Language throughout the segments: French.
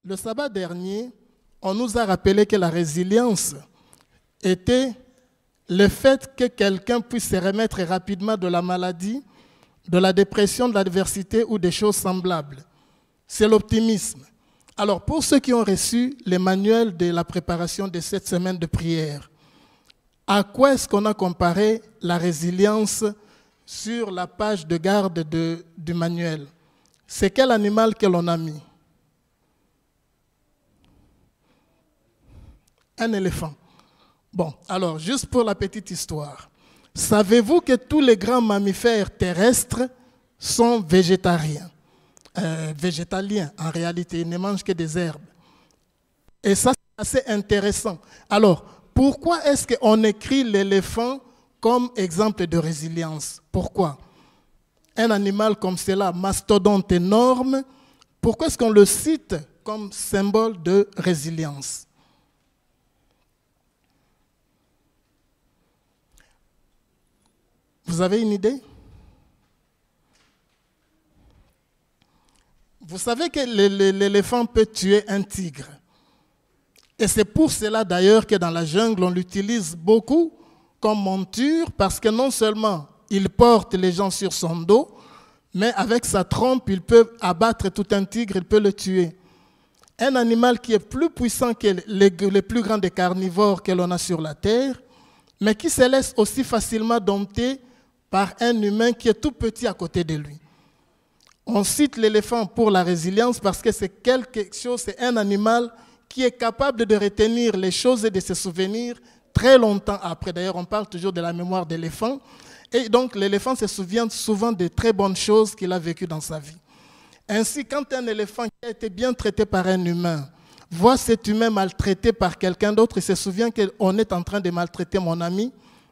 Le sabbat dernier, on nous a rappelé que la résilience était le fait que quelqu'un puisse se remettre rapidement de la maladie, de la dépression, de l'adversité ou des choses semblables. C'est l'optimisme. Alors, pour ceux qui ont reçu les manuels de la préparation de cette semaine de prière, à quoi est-ce qu'on a comparé la résilience sur la page de garde du manuel? C'est quel animal que l'on a mis? Un éléphant. Bon, alors, juste pour la petite histoire. Savez-vous que tous les grands mammifères terrestres sont végétariens? Végétaliens, en réalité, ils ne mangent que des herbes. Et ça, c'est assez intéressant. Alors, pourquoi est-ce qu'on écrit l'éléphant comme exemple de résilience? Pourquoi? Un animal comme cela, mastodonte énorme, pourquoi est-ce qu'on le cite comme symbole de résilience? Vous avez une idée? Vous savez que l'éléphant peut tuer un tigre. Et c'est pour cela d'ailleurs que dans la jungle, on l'utilise beaucoup comme monture, parce que non seulement il porte les gens sur son dos, mais avec sa trompe, il peut abattre tout un tigre, il peut le tuer. Un animal qui est plus puissant que les plus grands des carnivores que l'on a sur la terre, mais qui se laisse aussi facilement dompter par un humain qui est tout petit à côté de lui. On cite l'éléphant pour la résilience parce que c'est quelque chose, c'est un animal qui est capable de retenir les choses et de se souvenir très longtemps après. D'ailleurs, on parle toujours de la mémoire d'éléphant. Et donc, l'éléphant se souvient souvent de très bonnes choses qu'il a vécues dans sa vie. Ainsi, quand un éléphant qui a été bien traité par un humain voit cet humain maltraité par quelqu'un d'autre, il se souvient qu'on est en train de maltraiter mon ami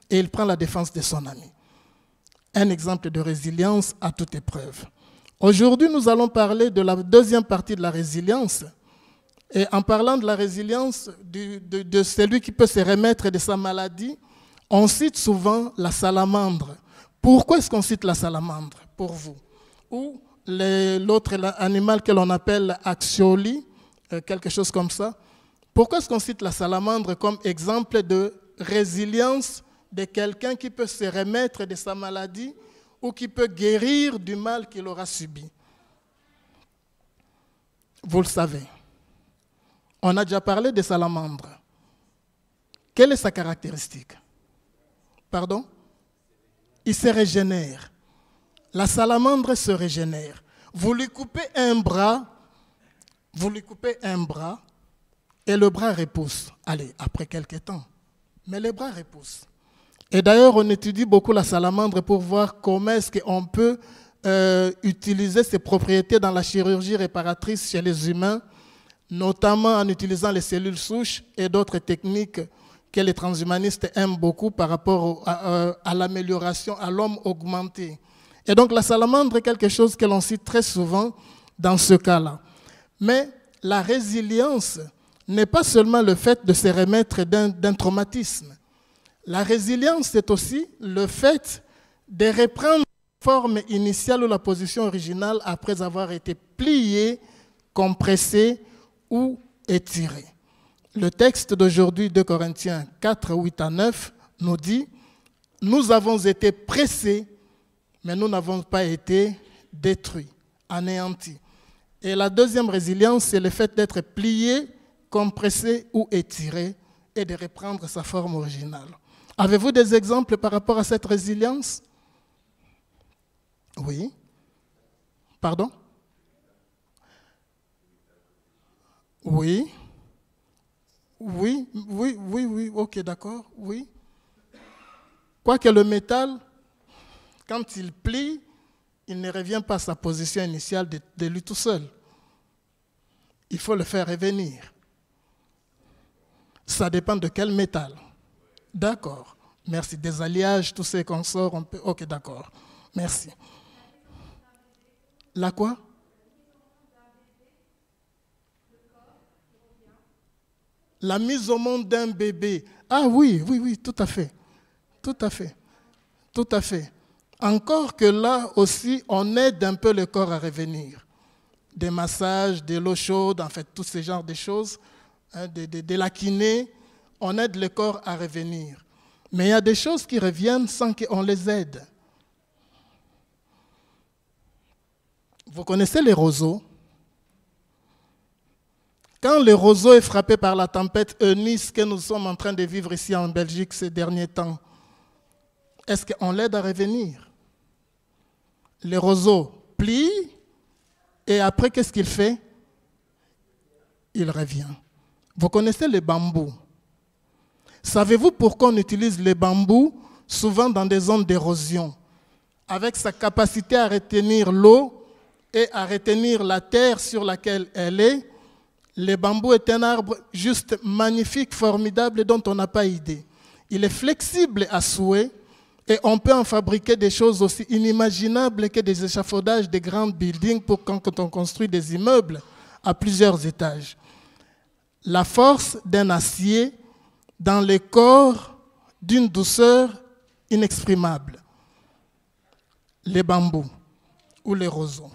et il prend la défense de son ami. Un exemple de résilience à toute épreuve. Aujourd'hui, nous allons parler de la deuxième partie de la résilience. Et en parlant de la résilience de celui qui peut se remettre de sa maladie, on cite souvent la salamandre. Pourquoi est-ce qu'on cite la salamandre pour vous? Ou l'autre animal que l'on appelle Axioli, quelque chose comme ça. Pourquoi est-ce qu'on cite la salamandre comme exemple de résilience de quelqu'un qui peut se remettre de sa maladie ou qui peut guérir du mal qu'il aura subi? Vous le savez. On a déjà parlé des salamandres. Quelle est sa caractéristique? Pardon? Il se régénère. La salamandre se régénère. Vous lui coupez un bras et le bras repousse. Allez, après quelques temps. Mais le bras repousse. Et d'ailleurs, on étudie beaucoup la salamandre pour voir comment est-ce qu'on peut utiliser ses propriétés dans la chirurgie réparatrice chez les humains, notamment en utilisant les cellules souches et d'autres techniques que les transhumanistes aiment beaucoup par rapport à l'amélioration, à l'homme augmenté. Et donc la salamandre est quelque chose que l'on cite très souvent dans ce cas-là. Mais la résilience n'est pas seulement le fait de se remettre d'un traumatisme. La résilience, c'est aussi le fait de reprendre la forme initiale ou la position originale après avoir été plié, compressé ou étiré. Le texte d'aujourd'hui, 2 Corinthiens 4, 8 à 9, nous dit « Nous avons été pressés, mais nous n'avons pas été détruits, anéantis. » Et la deuxième résilience, c'est le fait d'être plié, compressé ou étiré et de reprendre sa forme originale. Avez-vous des exemples par rapport à cette résilience? Oui. Pardon? Oui. Oui, ok, d'accord, oui. Quoique le métal, quand il plie, il ne revient pas à sa position initiale de lui tout seul. Il faut le faire revenir. Ça dépend de quel métal. D'accord, merci. Des alliages, tous ces consorts, on peut... Ok, d'accord, merci. La quoi? La mise au monde d'un bébé. Ah oui, tout à fait. Tout à fait. Tout à fait. Encore que là aussi, on aide un peu le corps à revenir. des massages, de l'eau chaude, en fait, tous ces genres de choses, hein, de la kiné. On aide le corps à revenir. Mais il y a des choses qui reviennent sans qu'on les aide. Vous connaissez les roseaux? Quand le roseau est frappé par la tempête Eunice que nous sommes en train de vivre ici en Belgique ces derniers temps, est-ce qu'on l'aide à revenir? Le roseau plie et après, qu'est-ce qu'il fait? Il revient. Vous connaissez le bambou? Savez-vous pourquoi on utilise le bambou souvent dans des zones d'érosion? Avec sa capacité à retenir l'eau et à retenir la terre sur laquelle elle est, le bambou est un arbre juste magnifique, formidable, dont on n'a pas idée. Il est flexible à souhait et on peut en fabriquer des choses aussi inimaginables que des échafaudages, des grands buildings pour quand on construit des immeubles à plusieurs étages. La force d'un acier dans le corps d'une douceur inexprimable. Les bambous ou les roseaux.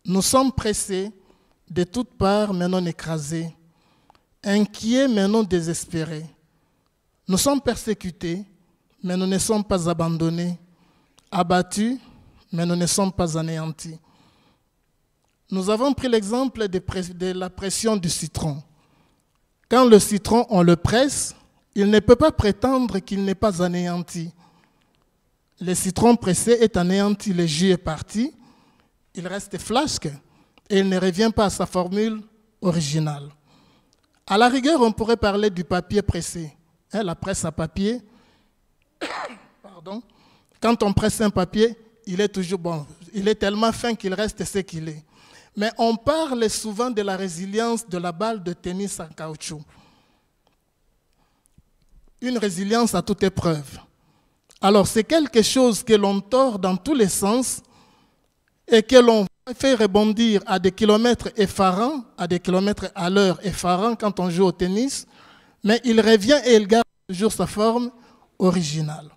Nous sommes pressés de toutes parts, mais non écrasés, inquiets, mais non désespérés. Nous sommes persécutés, mais nous ne sommes pas abandonnés, abattus, mais nous ne sommes pas anéantis. Nous avons pris l'exemple de la pression du citron. Quand le citron, on le presse, il ne peut pas prétendre qu'il n'est pas anéanti. Le citron pressé est anéanti, le jus est parti, il reste flasque et il ne revient pas à sa formule originale. À la rigueur, on pourrait parler du papier pressé. Hein, la presse à papier, pardon. Quand on presse un papier, il est toujours bon. Il est tellement fin qu'il reste ce qu'il est. Mais on parle souvent de la résilience de la balle de tennis en caoutchouc. Une résilience à toute épreuve. Alors, c'est quelque chose que l'on tord dans tous les sens et que l'on fait rebondir à des kilomètres effarants, à des kilomètres à l'heure effarants quand on joue au tennis, mais il revient et il garde toujours sa forme originale.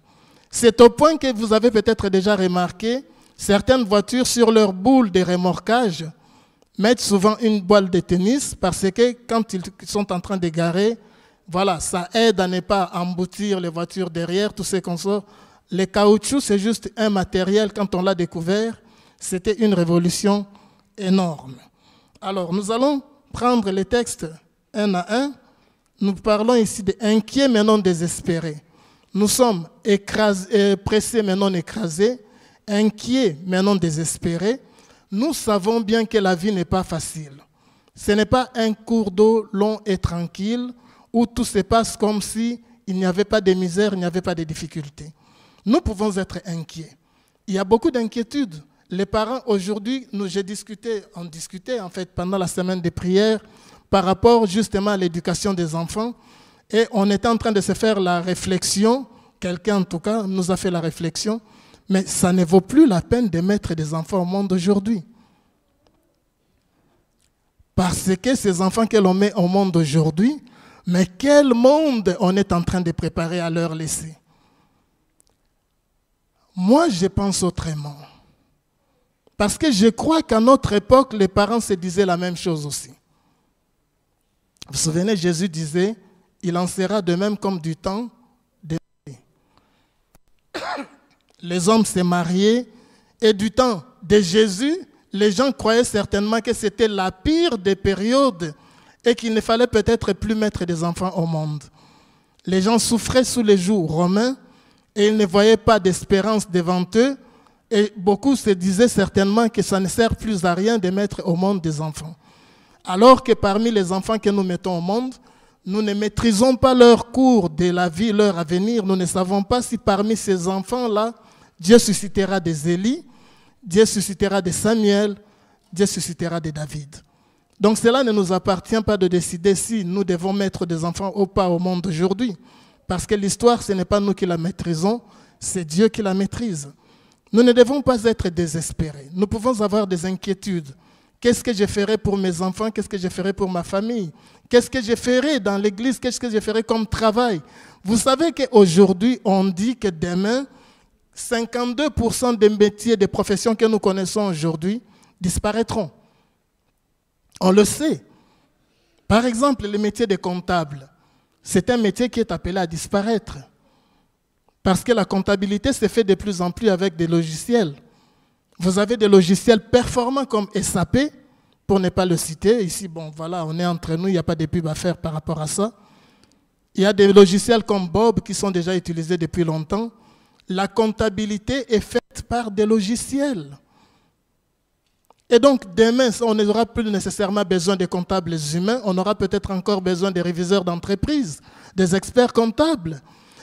C'est au point que vous avez peut-être déjà remarqué, certaines voitures sur leur boule de remorquage mettent souvent une balle de tennis parce que quand ils sont en train de garer, voilà, ça aide à ne pas emboutir les voitures derrière, tout ce qu'on sort. Le caoutchouc, c'est juste un matériel, quand on l'a découvert, c'était une révolution énorme. Alors, nous allons prendre les textes un à un. Nous parlons ici d'inquiets mais non désespérés. Nous sommes pressés mais non écrasés, inquiets mais non désespérés. Nous savons bien que la vie n'est pas facile. Ce n'est pas un cours d'eau long et tranquille où tout se passe comme si il n'y avait pas de misère, il n'y avait pas de difficultés. Nous pouvons être inquiets. Il y a beaucoup d'inquiétudes. Les parents, aujourd'hui, on discutait en fait pendant la semaine des prières par rapport justement à l'éducation des enfants et on était en train de se faire la réflexion, quelqu'un en tout cas nous a fait la réflexion, mais ça ne vaut plus la peine de mettre des enfants au monde aujourd'hui. Parce que ces enfants que l'on met au monde aujourd'hui, mais quel monde on est en train de préparer à leur laisser? Moi, je pense autrement. Parce que je crois qu'à notre époque, les parents se disaient la même chose aussi. Vous vous souvenez, Jésus disait, il en sera de même comme du temps des mariés. Les hommes s'est mariés et du temps de Jésus, les gens croyaient certainement que c'était la pire des périodes et qu'il ne fallait peut-être plus mettre des enfants au monde. Les gens souffraient sous les jougs romains et ils ne voyaient pas d'espérance devant eux et beaucoup se disaient certainement que ça ne sert plus à rien de mettre au monde des enfants. Alors que parmi les enfants que nous mettons au monde, nous ne maîtrisons pas leur cours de la vie, leur avenir. Nous ne savons pas si parmi ces enfants-là, Dieu suscitera des Élie, Dieu suscitera des Samuel, Dieu suscitera des David. Donc cela ne nous appartient pas de décider si nous devons mettre des enfants ou pas au monde aujourd'hui. Parce que l'histoire, ce n'est pas nous qui la maîtrisons, c'est Dieu qui la maîtrise. Nous ne devons pas être désespérés. Nous pouvons avoir des inquiétudes. Qu'est-ce que je ferai pour mes enfants? Qu'est-ce que je ferai pour ma famille? Qu'est-ce que je ferai dans l'église? Qu'est-ce que je ferai comme travail? Vous savez qu'aujourd'hui, on dit que demain, 52% des métiers, des professions que nous connaissons aujourd'hui disparaîtront. On le sait. Par exemple, le métier de comptable, c'est un métier qui est appelé à disparaître. Parce que la comptabilité se fait de plus en plus avec des logiciels. Vous avez des logiciels performants comme SAP, pour ne pas le citer. Ici, bon, voilà, on est entre nous, il n'y a pas de pub à faire par rapport à ça. Il y a des logiciels comme Bob qui sont déjà utilisés depuis longtemps. La comptabilité est faite par des logiciels. Et donc, demain, on n'aura plus nécessairement besoin de comptables humains, on aura peut-être encore besoin des réviseurs d'entreprise, des experts comptables.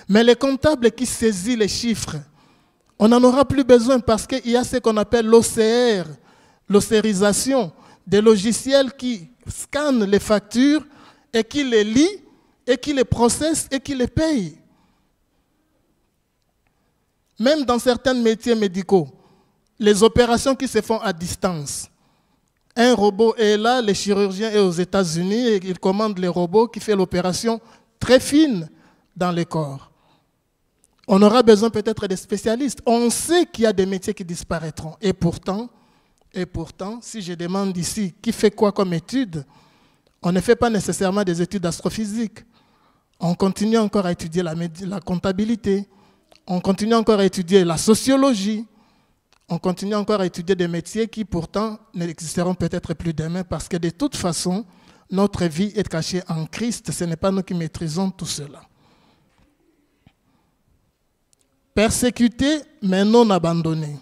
Mais les comptables qui saisissent les chiffres, on n'en aura plus besoin parce qu'il y a ce qu'on appelle l'OCR, l'océrisation, des logiciels qui scannent les factures et qui les lient et qui les processent et qui les payent. Même dans certains métiers médicaux, les opérations qui se font à distance. Un robot est là, le chirurgien est aux États-Unis et il commande les robots qui font l'opération très fine dans le corps. On aura besoin peut-être des spécialistes. On sait qu'il y a des métiers qui disparaîtront. Et pourtant, si je demande ici qui fait quoi comme étude, on ne fait pas nécessairement des études d'astrophysique. On continue encore à étudier la comptabilité. On continue encore à étudier la sociologie. On continue encore à étudier des métiers qui pourtant n'existeront peut-être plus demain parce que de toute façon, notre vie est cachée en Christ. Ce n'est pas nous qui maîtrisons tout cela. Persécuté, mais non abandonné.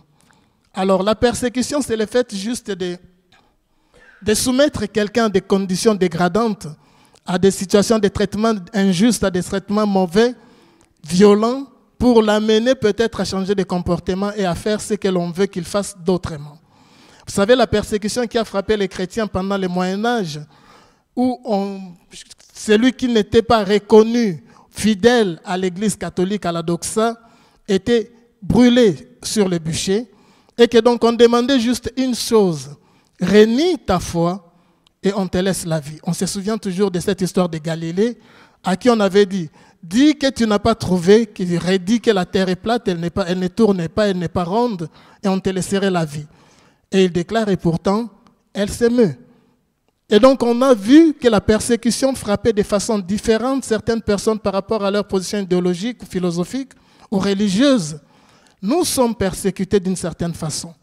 Alors la persécution, c'est le fait juste de soumettre quelqu'un à des conditions dégradantes, à des situations de traitement injustes, à des traitements mauvais, violents, pour l'amener peut-être à changer de comportement et à faire ce que l'on veut qu'il fasse d'autrement. Vous savez, la persécution qui a frappé les chrétiens pendant le Moyen-Âge, où celui qui n'était pas reconnu fidèle à l'Église catholique, à la doxa, était brûlé sur le bûcher, et que donc on demandait juste une chose, renie ta foi et on te laisse la vie. On se souvient toujours de cette histoire de Galilée, à qui on avait dit, dis que tu n'as pas trouvé, qui redit que la terre est plate, elle ne tourne pas, elle n'est pas ronde, et on te laisserait la vie. Et il déclare, et pourtant, elle s'émeut. Et donc on a vu que la persécution frappait de façon différente certaines personnes par rapport à leur position idéologique ou philosophique ou religieuse. Nous sommes persécutés d'une certaine façon.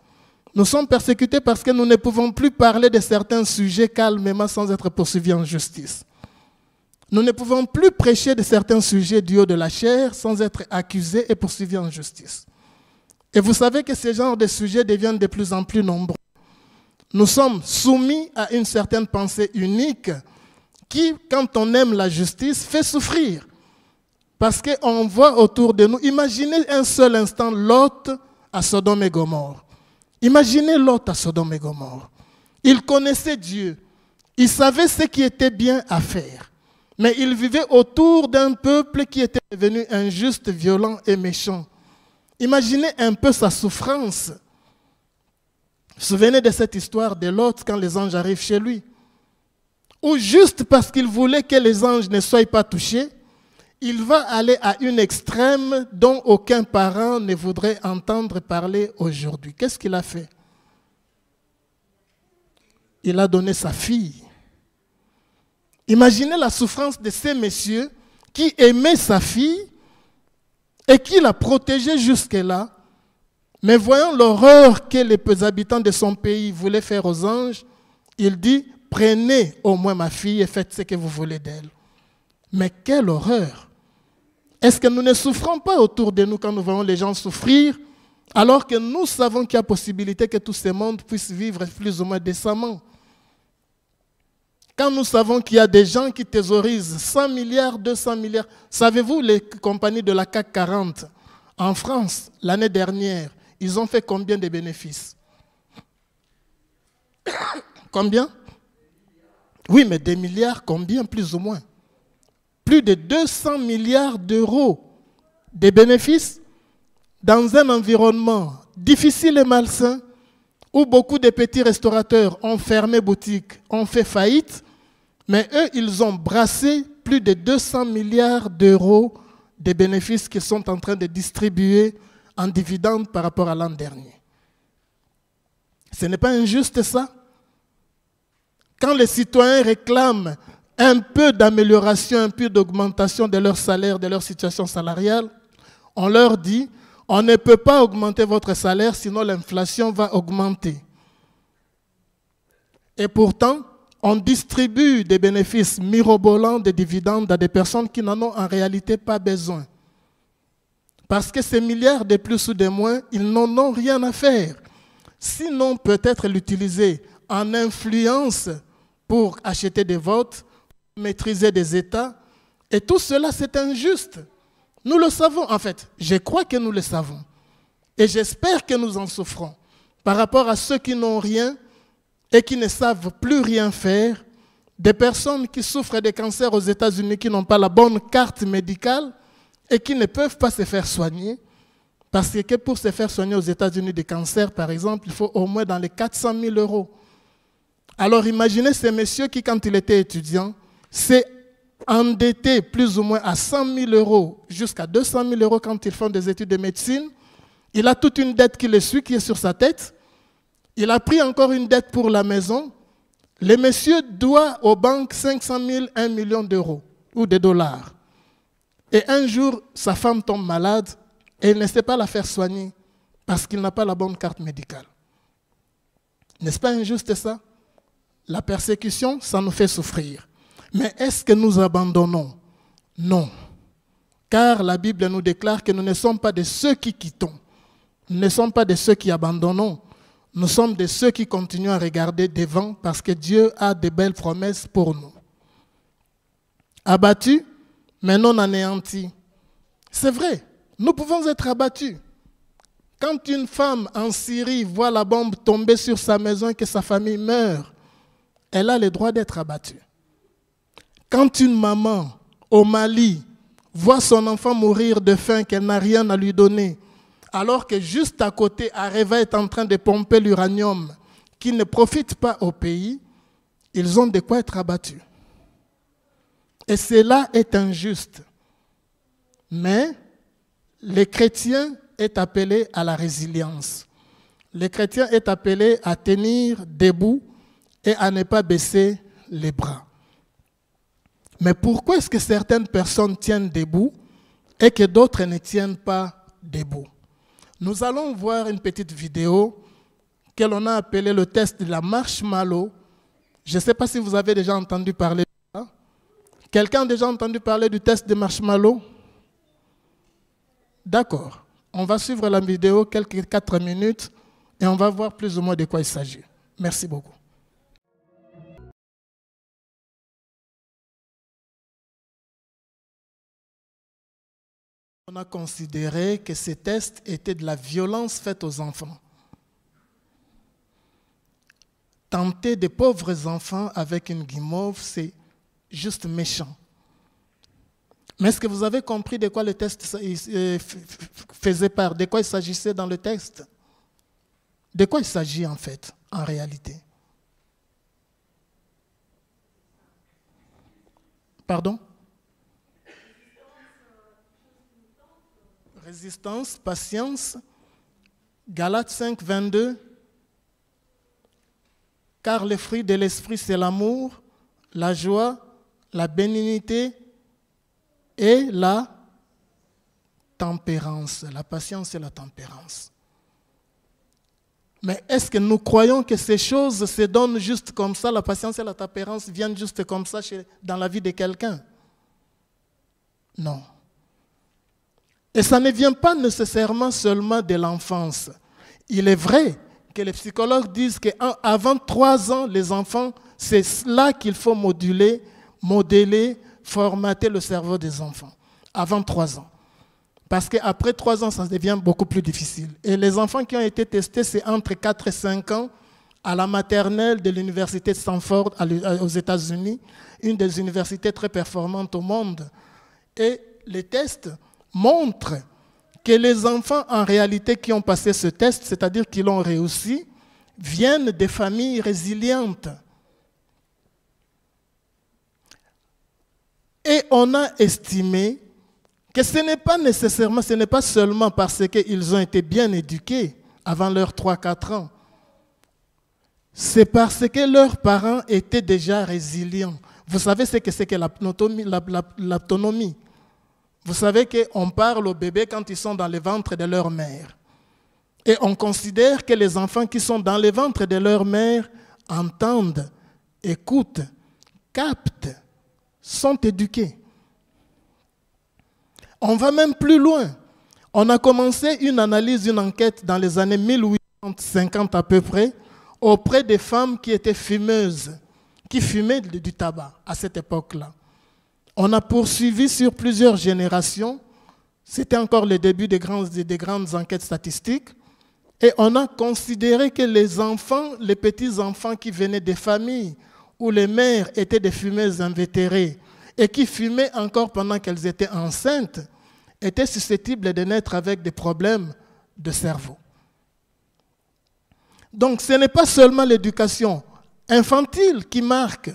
Nous sommes persécutés parce que nous ne pouvons plus parler de certains sujets calmement sans être poursuivis en justice. Nous ne pouvons plus prêcher de certains sujets du haut de la chair sans être accusés et poursuivis en justice. Et vous savez que ce genre de sujets deviennent de plus en plus nombreux. Nous sommes soumis à une certaine pensée unique qui, quand on aime la justice, fait souffrir. Parce qu'on voit autour de nous, imaginez un seul instant Lot à Sodome et Gomorrhe. Imaginez Lot à Sodome et Gomorrhe. Il connaissait Dieu. Il savait ce qui était bien à faire. Mais il vivait autour d'un peuple qui était devenu injuste, violent et méchant. Imaginez un peu sa souffrance. Vous vous souvenez de cette histoire de Lot quand les anges arrivent chez lui? Ou juste parce qu'il voulait que les anges ne soient pas touchés, il va aller à une extrême dont aucun parent ne voudrait entendre parler aujourd'hui. Qu'est-ce qu'il a fait? Il a donné sa fille. Imaginez la souffrance de ces messieurs qui aimaient sa fille et qui la protégeaient jusque-là. Mais voyant l'horreur que les habitants de son pays voulaient faire aux anges, il dit, prenez au moins ma fille et faites ce que vous voulez d'elle. Mais quelle horreur! Est-ce que nous ne souffrons pas autour de nous quand nous voyons les gens souffrir, alors que nous savons qu'il y a possibilité que tout ce monde puisse vivre plus ou moins décemment? Quand nous savons qu'il y a des gens qui thésaurisent 100 milliards, 200 milliards, savez-vous les compagnies de la CAC 40 en France, l'année dernière, ils ont fait combien de bénéfices? Combien? Oui, mais des milliards, combien plus ou moins? Plus de 200 milliards d'euros de bénéfices dans un environnement difficile et malsain où beaucoup de petits restaurateurs ont fermé boutique, ont fait faillite, mais eux, ils ont brassé plus de 200 milliards d'euros de bénéfices qu'ils sont en train de distribuer en dividendes par rapport à l'an dernier. Ce n'est pas injuste ça? Quand les citoyens réclament un peu d'amélioration, un peu d'augmentation de leur salaire, de leur situation salariale, on leur dit, on ne peut pas augmenter votre salaire, sinon l'inflation va augmenter. Et pourtant, on distribue des bénéfices mirobolants, des dividendes à des personnes qui n'en ont en réalité pas besoin. Parce que ces milliards de plus ou de moins, ils n'en ont rien à faire. Sinon, peut-être l'utiliser en influence pour acheter des votes, maîtriser des États. Et tout cela, c'est injuste. Nous le savons, en fait. Je crois que nous le savons. Et j'espère que nous en souffrons. Par rapport à ceux qui n'ont rien et qui ne savent plus rien faire, des personnes qui souffrent de cancer aux États-Unis, qui n'ont pas la bonne carte médicale et qui ne peuvent pas se faire soigner. Parce que pour se faire soigner aux États-Unis des cancers, par exemple, il faut au moins dans les 400 000 euros. Alors imaginez ces messieurs qui, quand il était étudiant, s'est endetté plus ou moins à 100 000 euros jusqu'à 200 000 euros quand ils font des études de médecine. Il a toute une dette qui le suit, qui est sur sa tête. Il a pris encore une dette pour la maison. Le monsieur doit aux banques 500 000, 1 million d'euros ou de dollars. Et un jour, sa femme tombe malade et il ne sait pas la faire soigner parce qu'il n'a pas la bonne carte médicale. N'est-ce pas injuste ça? La persécution, ça nous fait souffrir. Mais est-ce que nous abandonnons? Non. Car la Bible nous déclare que nous ne sommes pas de ceux qui quittons. Nous ne sommes pas de ceux qui abandonnons. Nous sommes de ceux qui continuent à regarder devant parce que Dieu a de belles promesses pour nous. Abattus, mais non anéantis. C'est vrai, nous pouvons être abattus. Quand une femme en Syrie voit la bombe tomber sur sa maison et que sa famille meurt, elle a le droit d'être abattue. Quand une maman au Mali voit son enfant mourir de faim, qu'elle n'a rien à lui donner, alors que juste à côté, Areva est en train de pomper l'uranium qui ne profite pas au pays, ils ont de quoi être abattus. Et cela est injuste. Mais le chrétien est appelé à la résilience. Le chrétien est appelé à tenir debout et à ne pas baisser les bras. Mais pourquoi est-ce que certaines personnes tiennent debout et que d'autres ne tiennent pas debout? Nous allons voir une petite vidéo que l'on a appelée le test de la marshmallow. Je ne sais pas si vous avez déjà entendu parler de ça. Quelqu'un a déjà entendu parler du test de marshmallow? D'accord. On va suivre la vidéo quelques 4 minutes et on va voir plus ou moins de quoi il s'agit. Merci beaucoup. On a considéré que ces tests étaient de la violence faite aux enfants. Tenter des pauvres enfants avec une guimauve, c'est juste méchant. Mais est-ce que vous avez compris de quoi le test faisait part, de quoi il s'agissait dans le texte? De quoi il s'agit en fait, en réalité? Pardon? Résistance, patience, Galates 5, 22. Car le fruit de l'esprit, c'est l'amour, la joie, la bénignité et la tempérance. La patience et la tempérance. Mais est-ce que nous croyons que ces choses se donnent juste comme ça, la patience et la tempérance viennent juste comme ça dans la vie de quelqu'un? Non. Et ça ne vient pas nécessairement seulement de l'enfance. Il est vrai que les psychologues disent qu'avant 3 ans, les enfants, c'est là qu'il faut modeler, formater le cerveau des enfants. Avant 3 ans. Parce qu'après 3 ans, ça devient beaucoup plus difficile. Et les enfants qui ont été testés, c'est entre 4 et 5 ans à la maternelle de l'université de Stanford aux États-Unis, une des universités très performantes au monde. Et les tests montrent que les enfants, en réalité, qui ont passé ce test, c'est-à-dire qui l'ont réussi, viennent de familles résilientes. Et on a estimé que ce n'est pas seulement parce qu'ils ont été bien éduqués avant leurs 3-4 ans, c'est parce que leurs parents étaient déjà résilients. Vous savez ce que c'est que l'autonomie. Vous savez qu'on parle aux bébés quand ils sont dans le ventre de leur mère. Et on considère que les enfants qui sont dans le ventre de leur mère entendent, écoutent, captent, sont éduqués. On va même plus loin. On a commencé une analyse, une enquête dans les années 1850 à peu près, auprès des femmes qui étaient fumeuses, qui fumaient du tabac à cette époque-là. On a poursuivi sur plusieurs générations. C'était encore le début des grandes enquêtes statistiques. Et on a considéré que les enfants, les petits-enfants qui venaient des familles où les mères étaient des fumeuses invétérées et qui fumaient encore pendant qu'elles étaient enceintes, étaient susceptibles de naître avec des problèmes de cerveau. Donc ce n'est pas seulement l'éducation infantile qui marque.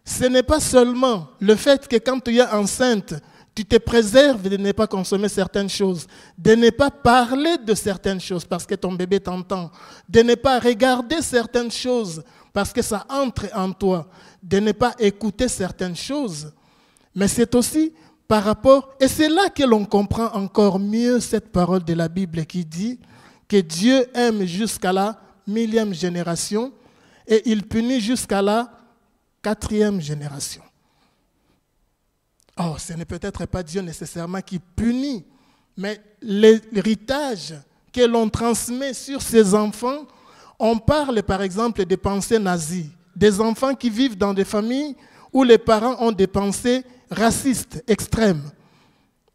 Ce n'est pas seulement le fait que quand tu es enceinte, tu te préserves de ne pas consommer certaines choses, de ne pas parler de certaines choses parce que ton bébé t'entend, de ne pas regarder certaines choses parce que ça entre en toi, de ne pas écouter certaines choses. Mais c'est aussi par rapport, et c'est là que l'on comprend encore mieux cette parole de la Bible qui dit que Dieu aime jusqu'à la 1000e génération et il punit jusqu'à la 4e génération. Oh, ce n'est peut-être pas Dieu nécessairement qui punit, mais l'héritage que l'on transmet sur ses enfants, on parle par exemple des pensées nazies, des enfants qui vivent dans des familles où les parents ont des pensées racistes, extrêmes.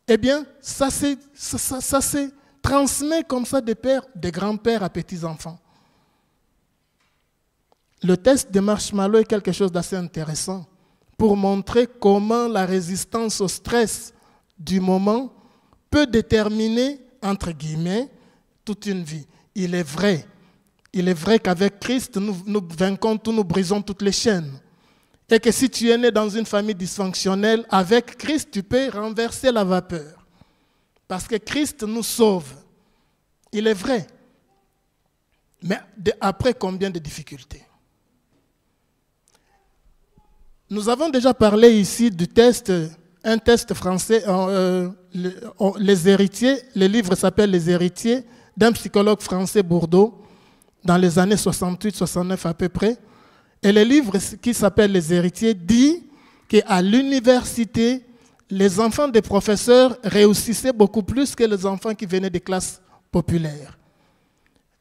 Eh bien, ça se transmet comme ça des pères, des grands-pères à petits-enfants. Le test de Marshmallow est quelque chose d'assez intéressant pour montrer comment la résistance au stress du moment peut déterminer, entre guillemets, toute une vie. Il est vrai qu'avec Christ, nous vainquons tout, nous brisons toutes les chaînes. Et que si tu es né dans une famille dysfonctionnelle, avec Christ, tu peux renverser la vapeur. Parce que Christ nous sauve. Il est vrai. Mais après combien de difficultés? Nous avons déjà parlé ici du test, un test français, Les héritiers. Le livre s'appelle Les héritiers, d'un psychologue français Bourdeau, dans les années 68-69 à peu près. Et le livre qui s'appelle Les héritiers dit qu'à l'université, les enfants des professeurs réussissaient beaucoup plus que les enfants qui venaient des classes populaires.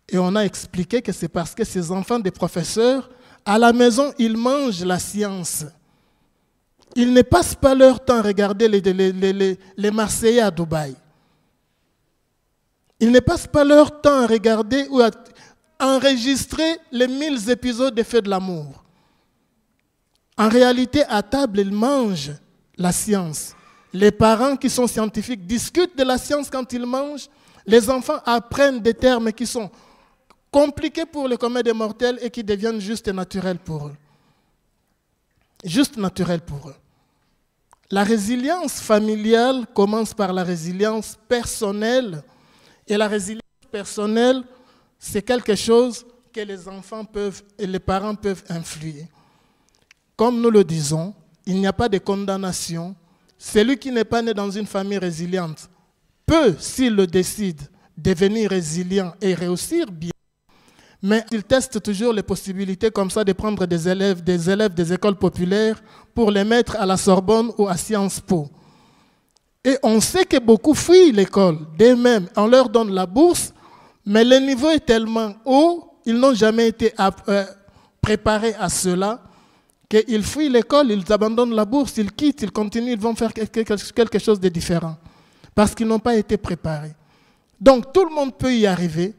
Et on a expliqué que c'est parce que ces enfants des professeurs, à la maison, ils mangent la science. Ils ne passent pas leur temps à regarder les Marseillais à Dubaï. Ils ne passent pas leur temps à regarder ou à enregistrer les 1000 épisodes des Feux de l'amour. En réalité, à table, ils mangent la science. Les parents qui sont scientifiques discutent de la science quand ils mangent. Les enfants apprennent des termes qui sont compliqués pour le commun des mortels et qui deviennent juste naturels pour eux. Juste naturels pour eux. La résilience familiale commence par la résilience personnelle. Et la résilience personnelle, c'est quelque chose que les enfants peuvent et les parents peuvent influer. Comme nous le disons, il n'y a pas de condamnation. Celui qui n'est pas né dans une famille résiliente peut, s'il le décide, devenir résilient et réussir bien. Mais il teste toujours les possibilités comme ça de prendre des élèves des écoles populaires pour les mettre à la Sorbonne ou à Sciences Po. Et on sait que beaucoup fuient l'école d'eux-mêmes. On leur donne la bourse, mais le niveau est tellement haut, ils n'ont jamais été préparés à cela, qu'ils fuient l'école, ils abandonnent la bourse, ils quittent, ils continuent, ils vont faire quelque chose de différent. Parce qu'ils n'ont pas été préparés. Donc tout le monde peut y arriver.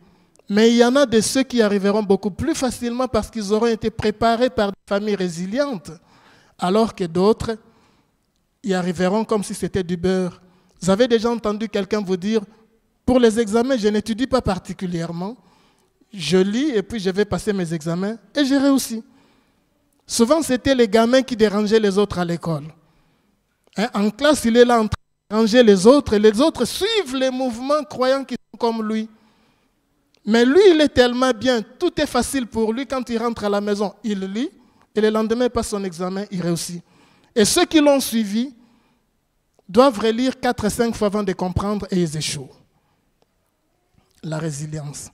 Mais il y en a de ceux qui arriveront beaucoup plus facilement parce qu'ils auront été préparés par des familles résilientes, alors que d'autres y arriveront comme si c'était du beurre. Vous avez déjà entendu quelqu'un vous dire, pour les examens, je n'étudie pas particulièrement, je lis et puis je vais passer mes examens et j'ai réussi. Souvent, c'était les gamins qui dérangeaient les autres à l'école. En classe, il est là en train de déranger les autres et les autres suivent les mouvements croyant qu'ils sont comme lui. Mais lui, il est tellement bien, tout est facile pour lui. Quand il rentre à la maison, il lit, et le lendemain, il passe son examen, il réussit. Et ceux qui l'ont suivi doivent relire 4 à 5 fois avant de comprendre, et ils échouent. La résilience.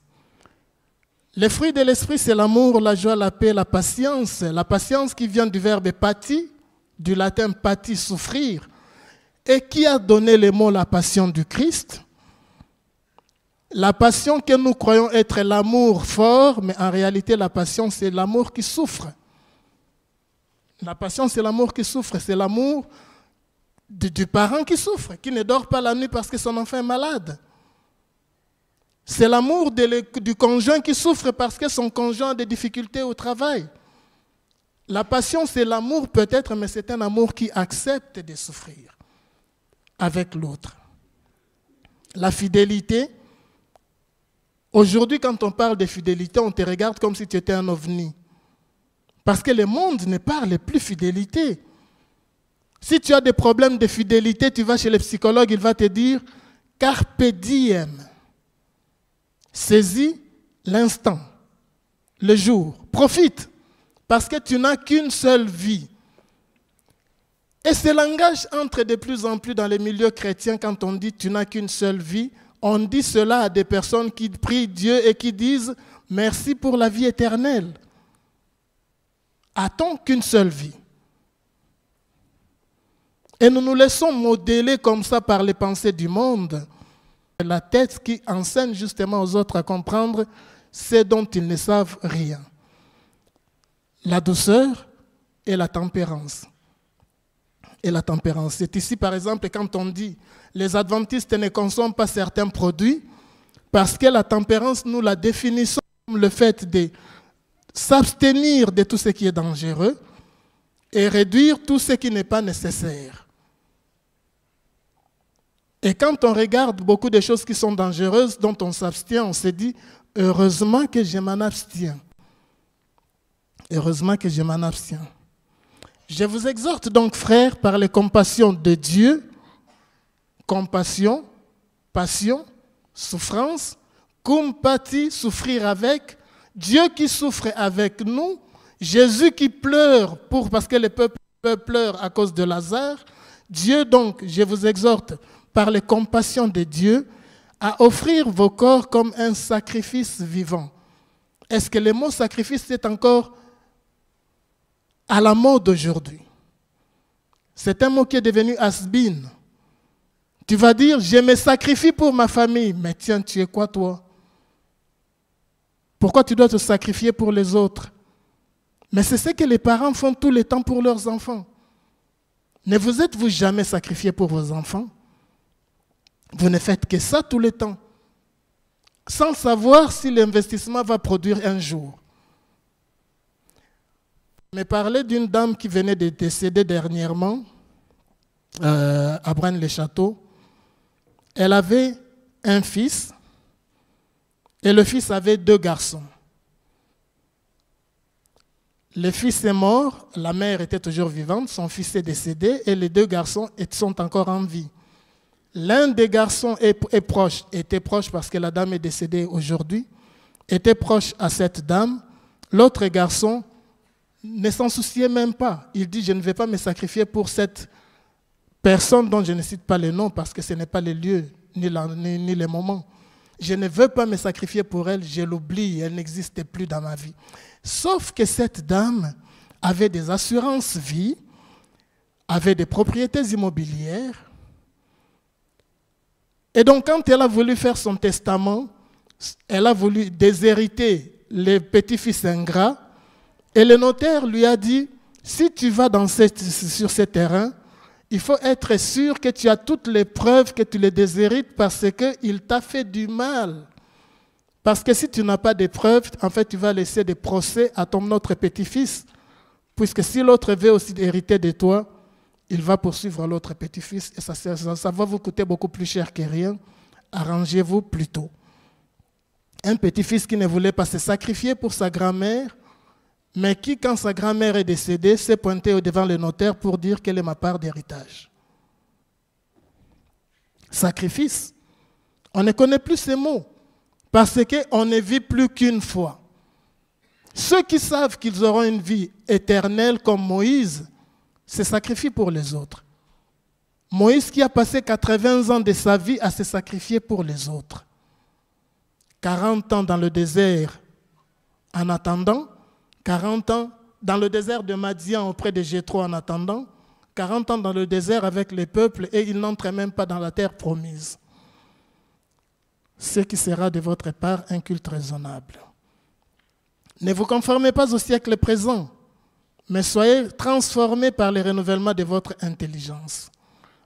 Les fruits de l'esprit, c'est l'amour, la joie, la paix, la patience. La patience qui vient du verbe pati, du latin pati, souffrir. Et qui a donné le mot la passion du Christ? La passion que nous croyons être l'amour fort, mais en réalité la passion c'est l'amour qui souffre. La passion c'est l'amour qui souffre, c'est l'amour du parent qui souffre, qui ne dort pas la nuit parce que son enfant est malade. C'est l'amour du conjoint qui souffre parce que son conjoint a des difficultés au travail. La passion, c'est l'amour peut-être, mais c'est un amour qui accepte de souffrir avec l'autre. La fidélité. Aujourd'hui, quand on parle de fidélité, on te regarde comme si tu étais un ovni. Parce que le monde ne parle plus fidélité. Si tu as des problèmes de fidélité, tu vas chez le psychologue, il va te dire « carpe diem ». Saisis l'instant, le jour, profite, parce que tu n'as qu'une seule vie. Et ce langage entre de plus en plus dans les milieux chrétiens quand on dit tu n'as qu'une seule vie. On dit cela à des personnes qui prient Dieu et qui disent merci pour la vie éternelle. A-t-on qu'une seule vie? Et nous nous laissons modeler comme ça par les pensées du monde. La tête qui enseigne justement aux autres à comprendre ce dont ils ne savent rien. La douceur et la tempérance. Et la tempérance. C'est ici, par exemple, quand on dit les adventistes ne consomment pas certains produits, parce que la tempérance, nous la définissons comme le fait de s'abstenir de tout ce qui est dangereux et réduire tout ce qui n'est pas nécessaire. Et quand on regarde beaucoup de choses qui sont dangereuses, dont on s'abstient, on se dit, heureusement que je m'en abstiens. Heureusement que je m'en abstiens. Je vous exhorte donc, frères, par les compassions de Dieu, compassion, passion, souffrance, cum pati, souffrir avec, Dieu qui souffre avec nous, Jésus qui pleure parce que le peuple pleure à cause de Lazare. Dieu donc, je vous exhorte, par les compassions de Dieu, à offrir vos corps comme un sacrifice vivant. Est-ce que le mot sacrifice est encore à la mode aujourd'hui? C'est un mot qui est devenu has-been. Tu vas dire, je me sacrifie pour ma famille. Mais tiens, tu es quoi toi? Pourquoi tu dois te sacrifier pour les autres? Mais c'est ce que les parents font tout le temps pour leurs enfants. Ne vous êtes-vous jamais sacrifié pour vos enfants? Vous ne faites que ça tout le temps, sans savoir si l'investissement va produire un jour. Je me parlais d'une dame qui venait de décéder dernièrement à Braine-le-Château. Elle avait un fils et le fils avait 2 garçons. Le fils est mort, la mère était toujours vivante, son fils est décédé et les 2 garçons sont encore en vie. L'un des garçons était proche parce que la dame est décédée aujourd'hui, était proche à cette dame. L'autre garçon ne s'en souciait même pas. Il dit, je ne vais pas me sacrifier pour cette personne dont je ne cite pas le nom parce que ce n'est pas le lieu ni le moment. Je ne veux pas me sacrifier pour elle, je l'oublie, elle n'existe plus dans ma vie. Sauf que cette dame avait des assurances vie, avait des propriétés immobilières. Et donc, quand elle a voulu faire son testament, elle a voulu déshériter les petits-fils ingrats. Et le notaire lui a dit, si tu vas sur ce terrain, il faut être sûr que tu as toutes les preuves que tu les déshérites parce qu'il t'a fait du mal. Parce que si tu n'as pas de preuves, en fait, tu vas laisser des procès à ton autre petit-fils. Puisque si l'autre veut aussi hériter de toi, il va poursuivre l'autre petit-fils et ça va vous coûter beaucoup plus cher que rien. Arrangez-vous plutôt. Un petit-fils qui ne voulait pas se sacrifier pour sa grand-mère, mais qui, quand sa grand-mère est décédée, s'est pointé devant le notaire pour dire quelle est ma part d'héritage. Sacrifice. On ne connaît plus ces mots. Parce qu'on ne vit plus qu'une fois. Ceux qui savent qu'ils auront une vie éternelle comme Moïse se sacrifient pour les autres. Moïse qui a passé 80 ans de sa vie à se sacrifier pour les autres. 40 ans dans le désert en attendant, 40 ans dans le désert de Madian auprès de Jéthro en attendant, 40 ans dans le désert avec les peuples et il n'entre même pas dans la terre promise. Ce qui sera de votre part un culte raisonnable. Ne vous conformez pas au siècle présent, mais soyez transformés par le renouvellement de votre intelligence,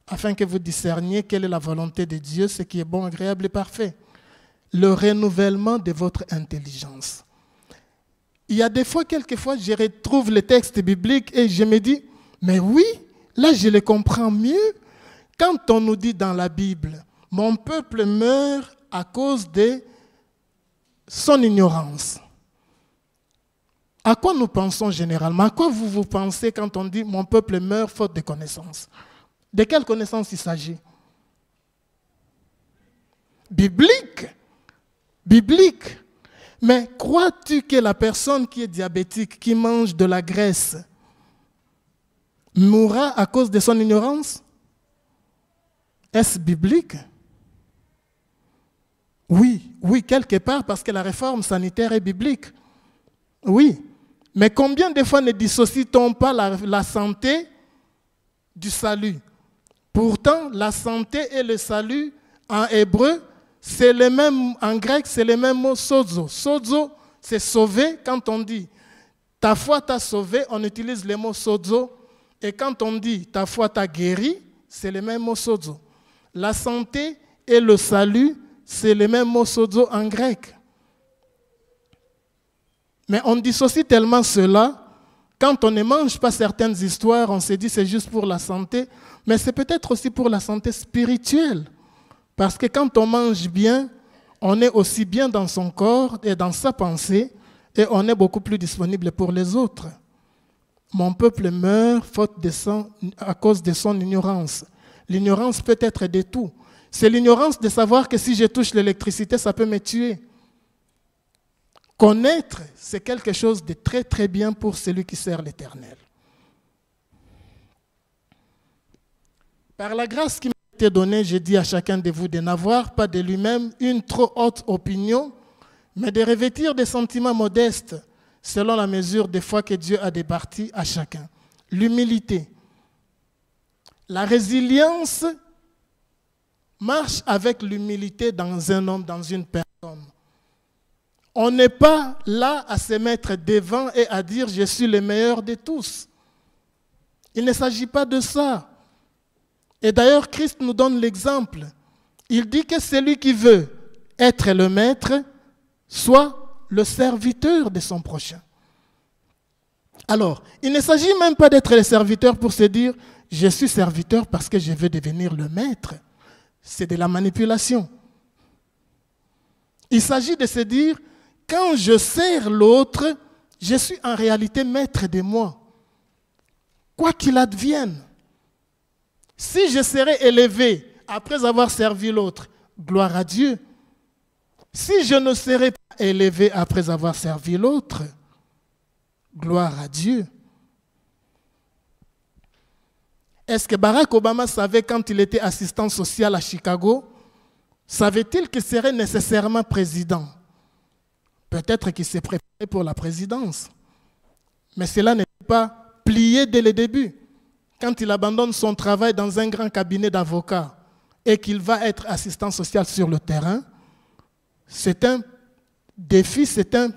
afin que vous discerniez quelle est la volonté de Dieu, ce qui est bon, agréable et parfait. Le renouvellement de votre intelligence. Il y a des fois, quelquefois, je retrouve les textes bibliques et je me dis, mais oui, là je les comprends mieux. Quand on nous dit dans la Bible, mon peuple meurt à cause de son ignorance. À quoi nous pensons généralement? À quoi vous pensez quand on dit mon peuple meurt faute de connaissances? De quelle connaissance il s'agit? Biblique. Biblique. Mais crois-tu que la personne qui est diabétique, qui mange de la graisse, mourra à cause de son ignorance? Est-ce biblique? Oui, oui, quelque part, parce que la réforme sanitaire est biblique. Oui, mais combien de fois ne dissocie-t-on pas la santé du salut? Pourtant, la santé et le salut, en hébreu, c'est le même, en grec, c'est le même mot sozo. Sozo, c'est sauver. Quand on dit ta foi t'a sauvé, on utilise le mot sozo. Et quand on dit ta foi t'a guéri, c'est le même mot sozo. La santé et le salut, c'est le même mot sozo en grec. Mais on dissocie tellement cela, quand on ne mange pas certaines histoires, on se dit c'est juste pour la santé, mais c'est peut-être aussi pour la santé spirituelle. Parce que quand on mange bien, on est aussi bien dans son corps et dans sa pensée, et on est beaucoup plus disponible pour les autres. Mon peuple meurt à cause de son ignorance. L'ignorance peut être de tout. C'est l'ignorance de savoir que si je touche l'électricité, ça peut me tuer. Connaître, c'est quelque chose de très très bien pour celui qui sert l'Éternel. Par la grâce qui m'a été donnée, je dis à chacun de vous de n'avoir pas de lui-même une trop haute opinion, mais de revêtir des sentiments modestes selon la mesure des foi que Dieu a départi à chacun. L'humilité. La résilience marche avec l'humilité dans un homme, dans une personne. On n'est pas là à se mettre devant et à dire « je suis le meilleur de tous ». Il ne s'agit pas de ça. Et d'ailleurs, Christ nous donne l'exemple. Il dit que celui qui veut être le maître soit le serviteur de son prochain. Alors, il ne s'agit même pas d'être le serviteur pour se dire « je suis serviteur parce que je veux devenir le maître ». C'est de la manipulation. Il s'agit de se dire « quand je sers l'autre, je suis en réalité maître de moi. Quoi qu'il advienne. Si je serai élevé après avoir servi l'autre, gloire à Dieu. Si je ne serai pas élevé après avoir servi l'autre, gloire à Dieu. Est-ce que Barack Obama savait quand il était assistant social à Chicago, savait-il qu'il serait nécessairement président? Peut-être qu'il s'est préparé pour la présidence. Mais cela n'est pas plié dès le début. Quand il abandonne son travail dans un grand cabinet d'avocats et qu'il va être assistant social sur le terrain, c'est un défi, c'est un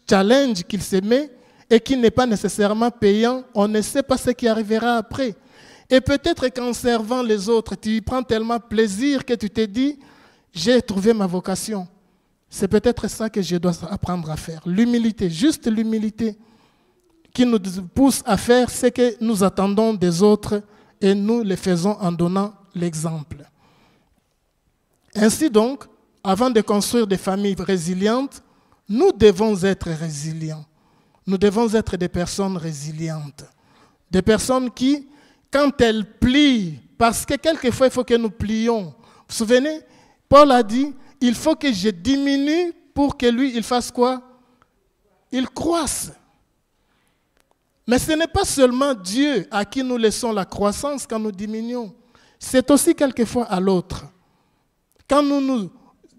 challenge qu'il se met et qui n'est pas nécessairement payant. On ne sait pas ce qui arrivera après. Et peut-être qu'en servant les autres, tu y prends tellement plaisir que tu te dis « j'ai trouvé ma vocation ». C'est peut-être ça que je dois apprendre à faire. L'humilité, juste l'humilité qui nous pousse à faire ce que nous attendons des autres et nous le faisons en donnant l'exemple. Ainsi donc, avant de construire des familles résilientes, nous devons être résilients. Nous devons être des personnes résilientes. Des personnes qui, quand elles plient, parce que quelquefois il faut que nous plions. Vous vous souvenez, Paul a dit, il faut que je diminue pour que lui, il fasse quoi? Il croisse. Mais ce n'est pas seulement Dieu à qui nous laissons la croissance quand nous diminuons. C'est aussi quelquefois à l'autre. Quand nous nous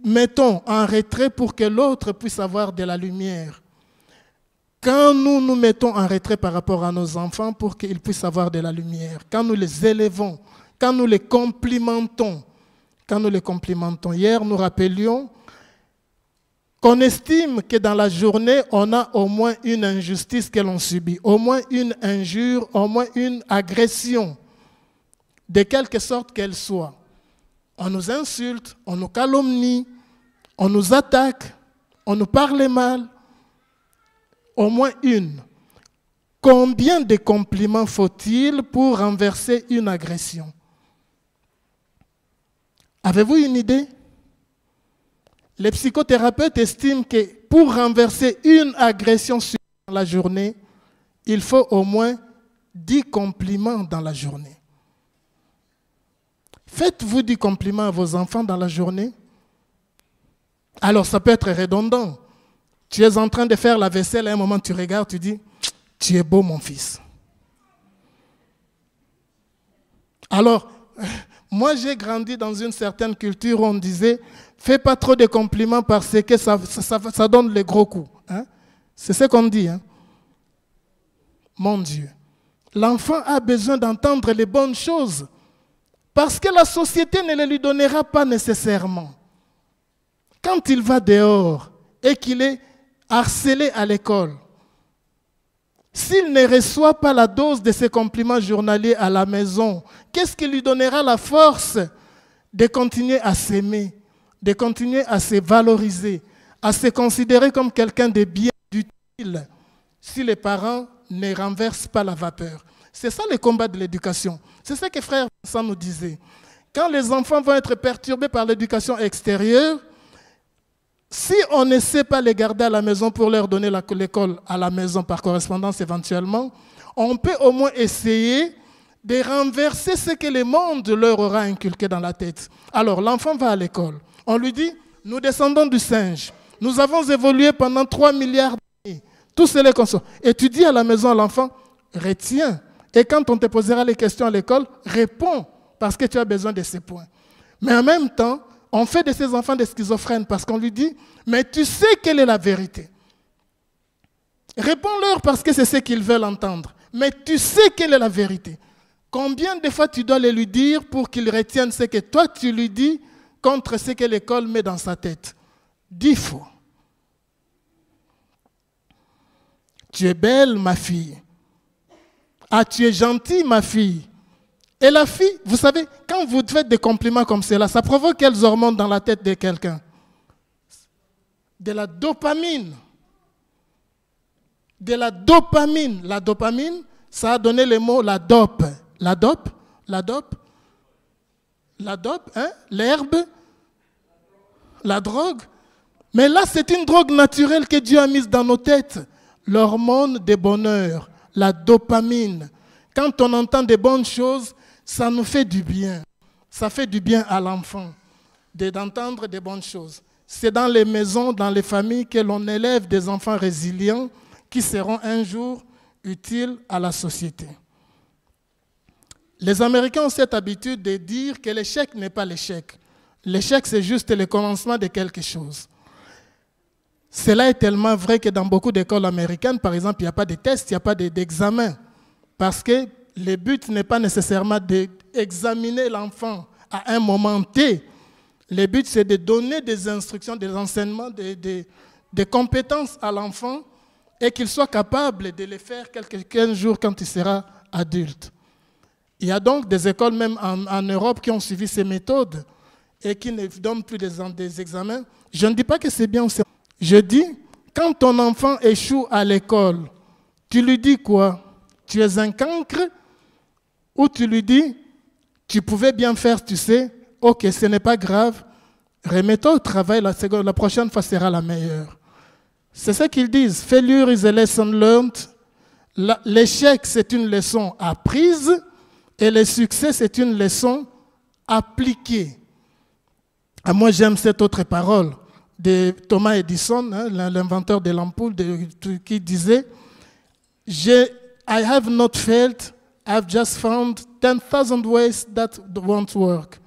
mettons en retrait pour que l'autre puisse avoir de la lumière. Quand nous nous mettons en retrait par rapport à nos enfants pour qu'ils puissent avoir de la lumière. Quand nous les élevons. Quand nous les complimentons. Quand nous les complimentons. Hier, nous rappelions qu'on estime que dans la journée, on a au moins une injustice que l'on subit, au moins une injure, au moins une agression, de quelque sorte qu'elle soit. On nous insulte, on nous calomnie, on nous attaque, on nous parle mal, au moins une. Combien de compliments faut-il pour renverser une agression? Avez-vous une idée? Les psychothérapeutes estiment que pour renverser une agression sur la journée, il faut au moins 10 compliments dans la journée. Faites-vous 10 compliments à vos enfants dans la journée? Alors ça peut être redondant. Tu es en train de faire la vaisselle, à un moment tu regardes, tu dis, tu es beau mon fils. Alors, moi j'ai grandi dans une certaine culture où on disait, fais pas trop de compliments parce que ça donne les gros coups. Hein? C'est ce qu'on dit. Hein? Mon Dieu, l'enfant a besoin d'entendre les bonnes choses parce que la société ne les lui donnera pas nécessairement. Quand il va dehors et qu'il est harcelé à l'école, s'il ne reçoit pas la dose de ses compliments journaliers à la maison, qu'est-ce qui lui donnera la force de continuer à s'aimer, de continuer à se valoriser, à se considérer comme quelqu'un de bien, d'utile, si les parents ne renversent pas la vapeur? C'est ça le combat de l'éducation. C'est ce que frère Vincent nous disait. Quand les enfants vont être perturbés par l'éducation extérieure, si on ne sait pas les garder à la maison pour leur donner l'école à la maison par correspondance éventuellement, on peut au moins essayer de renverser ce que le monde leur aura inculqué dans la tête. Alors l'enfant va à l'école. On lui dit, nous descendons du singe. Nous avons évolué pendant 3 milliards d'années. Tous ces consomment. Et tu dis à la maison à l'enfant, retiens. Et quand on te posera les questions à l'école, réponds parce que tu as besoin de ces points. Mais en même temps, on fait de ces enfants des schizophrènes parce qu'on lui dit, mais tu sais quelle est la vérité. Réponds-leur parce que c'est ce qu'ils veulent entendre. Mais tu sais quelle est la vérité. Combien de fois tu dois les lui dire pour qu'ils retiennent ce que toi tu lui dis contre ce que l'école met dans sa tête? 10 fois. Tu es belle, ma fille. Ah, tu es gentille, ma fille. Et la fille, vous savez, quand vous faites des compliments comme cela, ça provoque quelles hormones dans la tête de quelqu'un? De la dopamine. De la dopamine. La dopamine, ça a donné le mot la dope. La dope? La dope? La dope, hein? L'herbe? La drogue? Mais là, c'est une drogue naturelle que Dieu a mise dans nos têtes. L'hormone de bonheur, la dopamine. Quand on entend des bonnes choses, ça nous fait du bien. Ça fait du bien à l'enfant d'entendre des bonnes choses. C'est dans les maisons, dans les familles que l'on élève des enfants résilients qui seront un jour utiles à la société. Les Américains ont cette habitude de dire que l'échec n'est pas l'échec. L'échec, c'est juste le commencement de quelque chose. Cela est tellement vrai que dans beaucoup d'écoles américaines, par exemple, il n'y a pas de tests, il n'y a pas d'examen. Parce que le but n'est pas nécessairement d'examiner l'enfant à un moment T. Le but, c'est de donner des instructions, des enseignements, des compétences à l'enfant et qu'il soit capable de les faire quelques jours quand il sera adulte. Il y a donc des écoles même en Europe qui ont suivi ces méthodes et qui ne donnent plus des examens. Je ne dis pas que c'est bien ou c'est... Je dis, quand ton enfant échoue à l'école, tu lui dis quoi? Tu es un cancre? Ou tu lui dis, tu pouvais bien faire, tu sais, ok, ce n'est pas grave, remets-toi au travail, la prochaine fois sera la meilleure. C'est ce qu'ils disent, failure is a lesson learned. L'échec, c'est une leçon apprise, et le succès, c'est une leçon appliquée. Ah, moi, j'aime cette autre parole. de Thomas Edison, hein, l'inventeur de l'ampoule, qui disait « I have not failed, I've just found 10,000 ways that won't work ».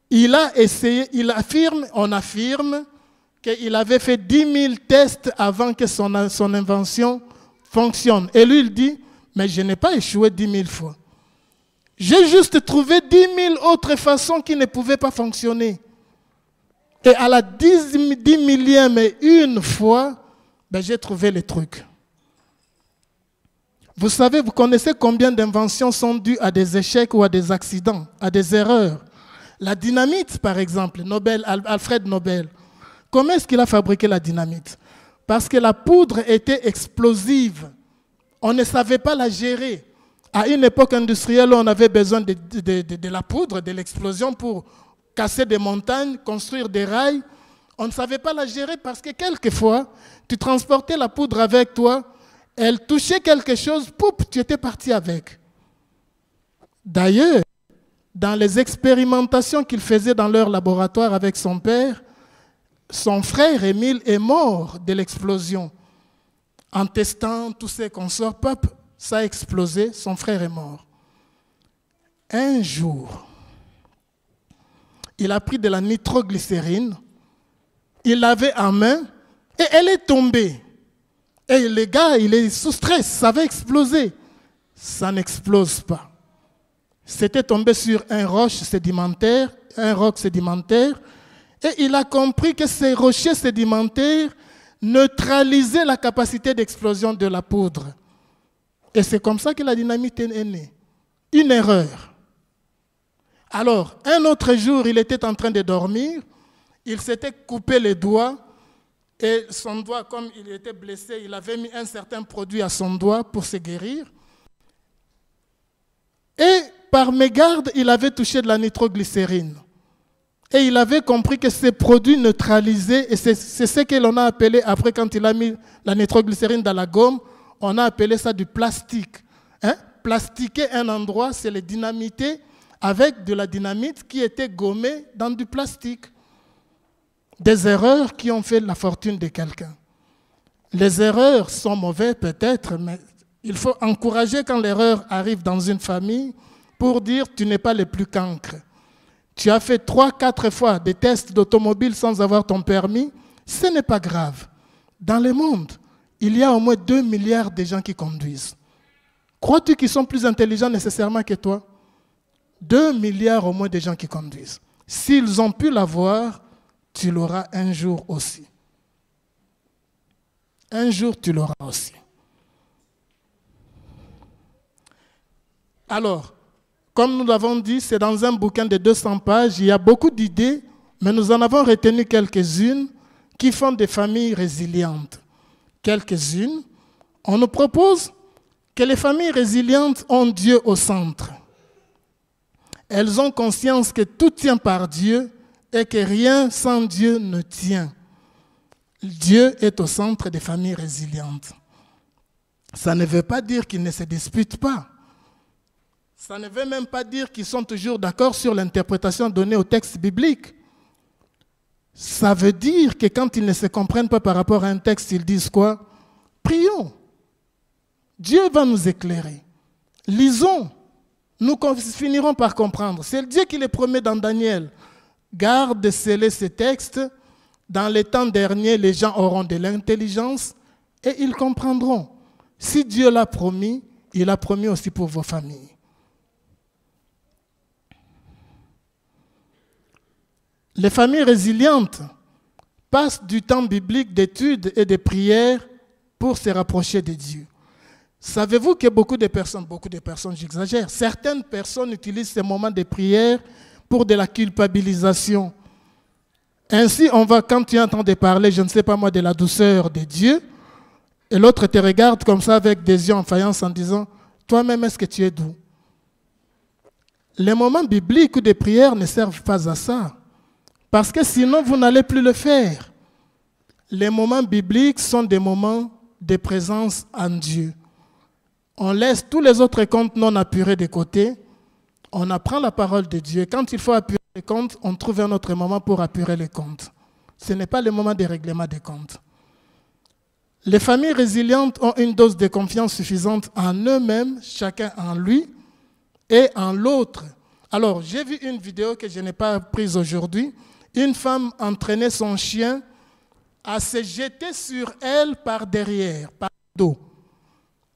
Il a essayé, on affirme qu'il avait fait 10 000 tests avant que son invention fonctionne. Et lui, il dit, mais je n'ai pas échoué 10 000 fois. J'ai juste trouvé 10 000 autres façons qui ne pouvaient pas fonctionner. Et à la 10 millième et une fois, j'ai trouvé les trucs. Vous savez, vous connaissez combien d'inventions sont dues à des échecs ou à des accidents, à des erreurs. La dynamite, par exemple, Alfred Nobel. Comment est-ce qu'il a fabriqué la dynamite? Parce que la poudre était explosive. On ne savait pas la gérer. À une époque industrielle, on avait besoin de la poudre, de l'explosion pour casser des montagnes, construire des rails. On ne savait pas la gérer parce que quelquefois, tu transportais la poudre avec toi, elle touchait quelque chose, poup, tu étais parti avec. D'ailleurs, dans les expérimentations qu'il faisait dans leur laboratoire avec son père, son frère Émile est mort de l'explosion. En testant tous ses consorts, pop, ça a explosé, son frère est mort. Un jour, il a pris de la nitroglycérine, il l'avait en main et elle est tombée. Et le gars, il est sous stress, ça va exploser. Ça n'explose pas. C'était tombé sur un roc sédimentaire, et il a compris que ces rochers sédimentaires neutralisaient la capacité d'explosion de la poudre. Et c'est comme ça que la dynamite est née. Une erreur. Alors, un autre jour, il était en train de dormir, il s'était coupé les doigts, et son doigt, comme il était blessé, il avait mis un certain produit à son doigt pour se guérir. Et par mégarde, il avait touché de la nitroglycérine. Et il avait compris que ces produits neutralisés, et c'est ce que l'on a appelé, après quand il a mis la nitroglycérine dans la gomme, on a appelé ça du plastique. Hein? Plastiquer un endroit, c'est le dynamiter avec de la dynamite qui était gommée dans du plastique. Des erreurs qui ont fait la fortune de quelqu'un. Les erreurs sont mauvaises peut-être, mais il faut encourager quand l'erreur arrive dans une famille pour dire tu n'es pas le plus cancre. Tu as fait 3-4 fois des tests d'automobile sans avoir ton permis, ce n'est pas grave. Dans le monde, il y a au moins 2 milliards de gens qui conduisent. Crois-tu qu'ils sont plus intelligents nécessairement que toi? 2 milliards au moins de gens qui conduisent. S'ils ont pu l'avoir, tu l'auras un jour aussi. Un jour, tu l'auras aussi. Alors, comme nous l'avons dit, c'est dans un bouquin de 200 pages, il y a beaucoup d'idées, mais nous en avons retenu quelques-unes qui font des familles résilientes. Quelques-unes, on nous propose que les familles résilientes ont Dieu au centre. Elles ont conscience que tout tient par Dieu et que rien sans Dieu ne tient. Dieu est au centre des familles résilientes. Ça ne veut pas dire qu'ils ne se disputent pas. Ça ne veut même pas dire qu'ils sont toujours d'accord sur l'interprétation donnée au texte biblique. Ça veut dire que quand ils ne se comprennent pas par rapport à un texte, ils disent quoi? Prions. Dieu va nous éclairer. Lisons. Nous finirons par comprendre. C'est Dieu qui les promet dans Daniel. Garde de sceller ces textes. Dans les temps derniers, les gens auront de l'intelligence et ils comprendront. Si Dieu l'a promis, il a promis aussi pour vos familles. Les familles résilientes passent du temps biblique d'études et de prières pour se rapprocher de Dieu. Savez-vous que beaucoup de personnes, j'exagère, certaines personnes utilisent ces moments de prière pour de la culpabilisation. Ainsi, quand tu entends de parler, je ne sais pas moi, de la douceur de Dieu, et l'autre te regarde comme ça avec des yeux en faïence en disant, toi-même, est-ce que tu es doux? Les moments bibliques ou de prière ne servent pas à ça. Parce que sinon, vous n'allez plus le faire. Les moments bibliques sont des moments de présence en Dieu. On laisse tous les autres comptes non apurés de côté. On apprend la parole de Dieu. Quand il faut apurer les comptes, on trouve un autre moment pour apurer les comptes. Ce n'est pas le moment de règlement des comptes. Les familles résilientes ont une dose de confiance suffisante en eux-mêmes, chacun en lui et en l'autre. Alors, j'ai vu une vidéo que je n'ai pas prise aujourd'hui. Une femme entraînait son chien à se jeter sur elle par derrière, par le dos.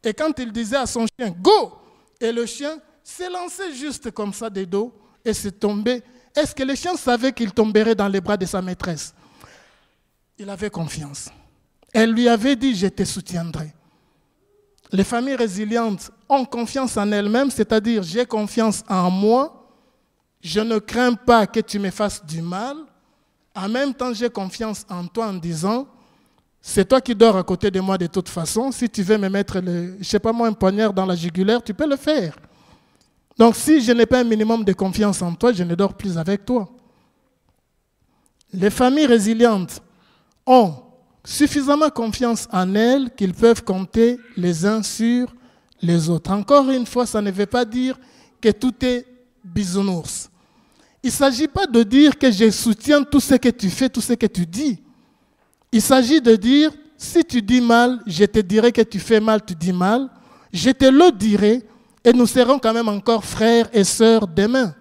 Et quand il disait à son chien « Go !» et le chien s'est lancé juste comme ça des dos et s'est tombé. Est-ce que le chien savait qu'il tomberait dans les bras de sa maîtresse? Il avait confiance. Elle lui avait dit « Je te soutiendrai ». Les familles résilientes ont confiance en elles-mêmes, c'est-à-dire « J'ai confiance en moi, je ne crains pas que tu me fasses du mal ». En même temps, j'ai confiance en toi en disant « C'est toi qui dors à côté de moi de toute façon. Si tu veux me mettre, un poignard dans la jugulaire, tu peux le faire. Donc si je n'ai pas un minimum de confiance en toi, je ne dors plus avec toi. » Les familles résilientes ont suffisamment confiance en elles qu'ils peuvent compter les uns sur les autres. Encore une fois, ça ne veut pas dire que tout est bisounours. Il ne s'agit pas de dire que je soutiens tout ce que tu fais, tout ce que tu dis. Il s'agit de dire, si tu dis mal, je te dirai que tu fais mal, tu dis mal. Je te le dirai et nous serons quand même encore frères et sœurs demain.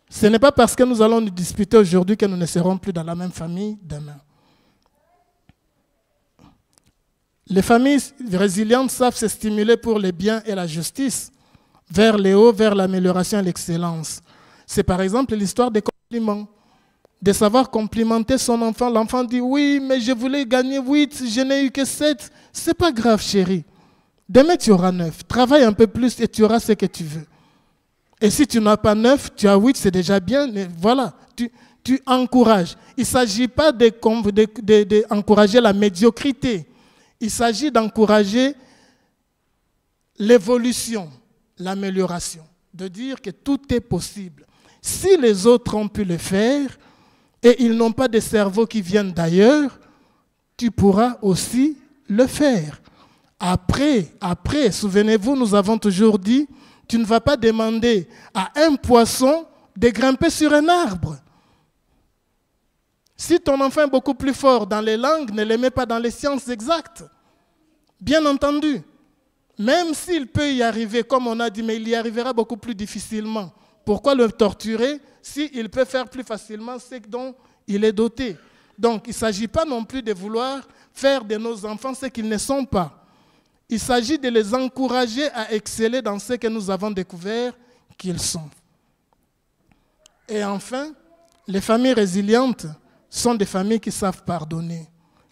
Ce n'est pas parce que nous allons nous disputer aujourd'hui que nous ne serons plus dans la même famille demain. Les familles résilientes savent se stimuler pour le bien et la justice, vers le haut, vers l'amélioration et l'excellence. C'est par exemple l'histoire des compliments, de savoir complimenter son enfant. L'enfant dit « Oui, mais je voulais gagner 8, je n'ai eu que 7. » Ce n'est pas grave, chérie. Demain, tu auras 9. Travaille un peu plus et tu auras ce que tu veux. Et si tu n'as pas 9, tu as 8, c'est déjà bien. Mais voilà, tu encourages. Il ne s'agit pas d'encourager la médiocrité. Il s'agit d'encourager l'évolution, l'amélioration, de dire que tout est possible. Si les autres ont pu le faire et ils n'ont pas de cerveau qui viennent d'ailleurs, tu pourras aussi le faire. Après, souvenez-vous, nous avons toujours dit, tu ne vas pas demander à un poisson de grimper sur un arbre. Si ton enfant est beaucoup plus fort dans les langues, ne le mets pas dans les sciences exactes. Bien entendu, même s'il peut y arriver, comme on a dit, mais il y arrivera beaucoup plus difficilement. Pourquoi le torturer s'il peut faire plus facilement ce dont il est doté? Donc, il ne s'agit pas non plus de vouloir faire de nos enfants ce qu'ils ne sont pas. Il s'agit de les encourager à exceller dans ce que nous avons découvert qu'ils sont. Et enfin, les familles résilientes sont des familles qui savent pardonner,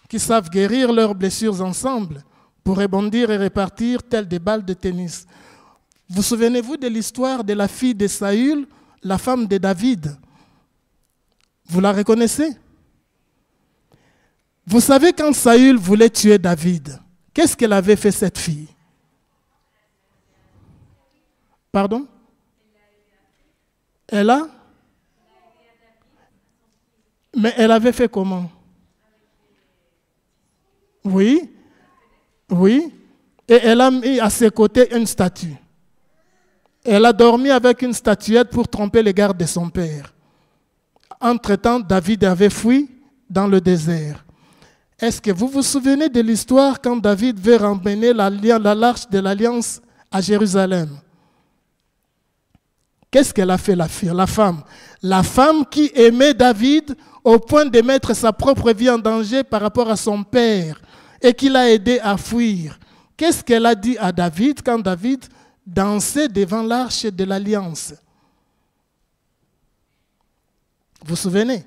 qui savent guérir leurs blessures ensemble pour rebondir et repartir telles des balles de tennis. Vous souvenez-vous de l'histoire de la fille de Saül, la femme de David? Vous la reconnaissez? Vous savez, quand Saül voulait tuer David, qu'est-ce qu'elle avait fait, cette fille? Pardon? Elle a? Mais elle avait fait comment? Oui. Oui. Et elle a mis à ses côtés une statue. Elle a dormi avec une statuette pour tromper les gardes de son père. Entre-temps, David avait fui dans le désert. Est-ce que vous vous souvenez de l'histoire quand David veut ramener l'arche de l'Alliance à Jérusalem? Qu'est-ce qu'elle a fait, la femme? La femme qui aimait David au point de mettre sa propre vie en danger par rapport à son père et qui l'a aidé à fuir. Qu'est-ce qu'elle a dit à David quand David dansait devant l'arche de l'Alliance? Vous vous souvenez?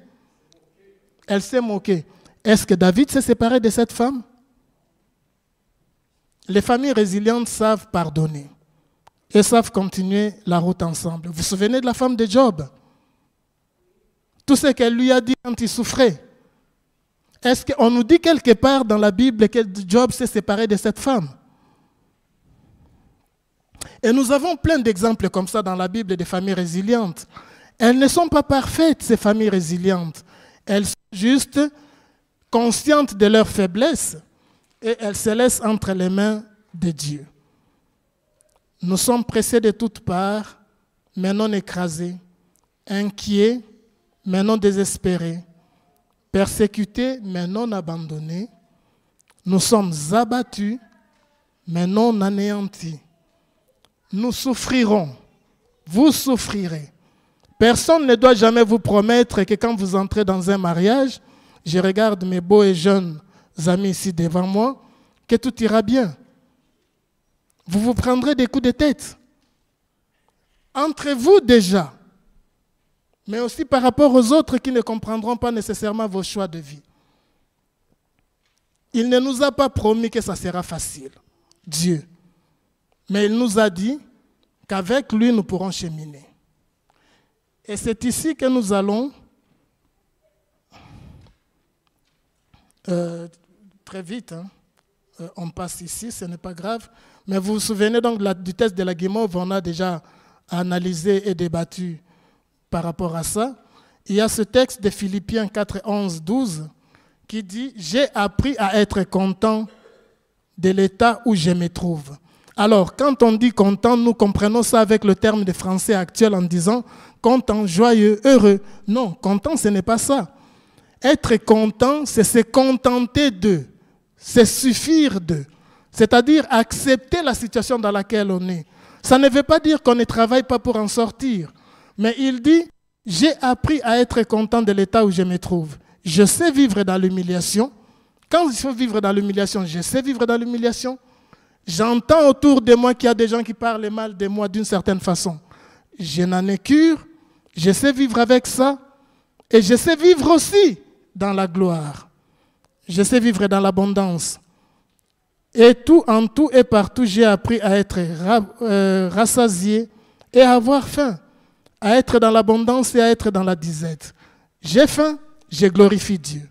Elle s'est moquée. Est-ce que David s'est séparé de cette femme? Les familles résilientes savent pardonner et savent continuer la route ensemble. Vous vous souvenez de la femme de Job? Tout ce qu'elle lui a dit quand il souffrait. Est-ce qu'on nous dit quelque part dans la Bible que Job s'est séparé de cette femme? Et nous avons plein d'exemples comme ça dans la Bible des familles résilientes. Elles ne sont pas parfaites, ces familles résilientes. Elles sont juste conscientes de leurs faiblesses et elles se laissent entre les mains de Dieu. Nous sommes pressés de toutes parts, mais non écrasés, inquiets, mais non désespérés, persécutés mais non abandonnés. Nous sommes abattus mais non anéantis. Nous souffrirons, vous souffrirez. Personne ne doit jamais vous promettre que quand vous entrez dans un mariage, je regarde mes beaux et jeunes amis ici devant moi, que tout ira bien. Vous vous prendrez des coups de tête. Entre vous déjà, mais aussi par rapport aux autres qui ne comprendront pas nécessairement vos choix de vie. Il ne nous a pas promis que ça sera facile, Dieu. Mais il nous a dit qu'avec lui, nous pourrons cheminer. Et c'est ici que nous allons, très vite, on passe ici, ce n'est pas grave, mais vous vous souvenez donc du test de la Guimauve, on a déjà analysé et débattu par rapport à ça. Il y a ce texte de Philippiens 4, 11, 12 qui dit « J'ai appris à être content de l'état où je me trouve ». Alors, quand on dit content, nous comprenons ça avec le terme de français actuel en disant content, joyeux, heureux. Non, content, ce n'est pas ça. Être content, c'est se contenter d'eux, c'est suffire d'eux. C'est-à-dire accepter la situation dans laquelle on est. Ça ne veut pas dire qu'on ne travaille pas pour en sortir. Mais il dit, j'ai appris à être content de l'état où je me trouve. Je sais vivre dans l'humiliation. Quand il faut vivre dans l'humiliation, je sais vivre dans l'humiliation. J'entends autour de moi qu'il y a des gens qui parlent mal de moi d'une certaine façon. Je n'en ai cure, je sais vivre avec ça, et je sais vivre aussi dans la gloire. Je sais vivre dans l'abondance. Et tout, en tout et partout, j'ai appris à être rassasié et à avoir faim, à être dans l'abondance et à être dans la disette. J'ai faim, je glorifie Dieu.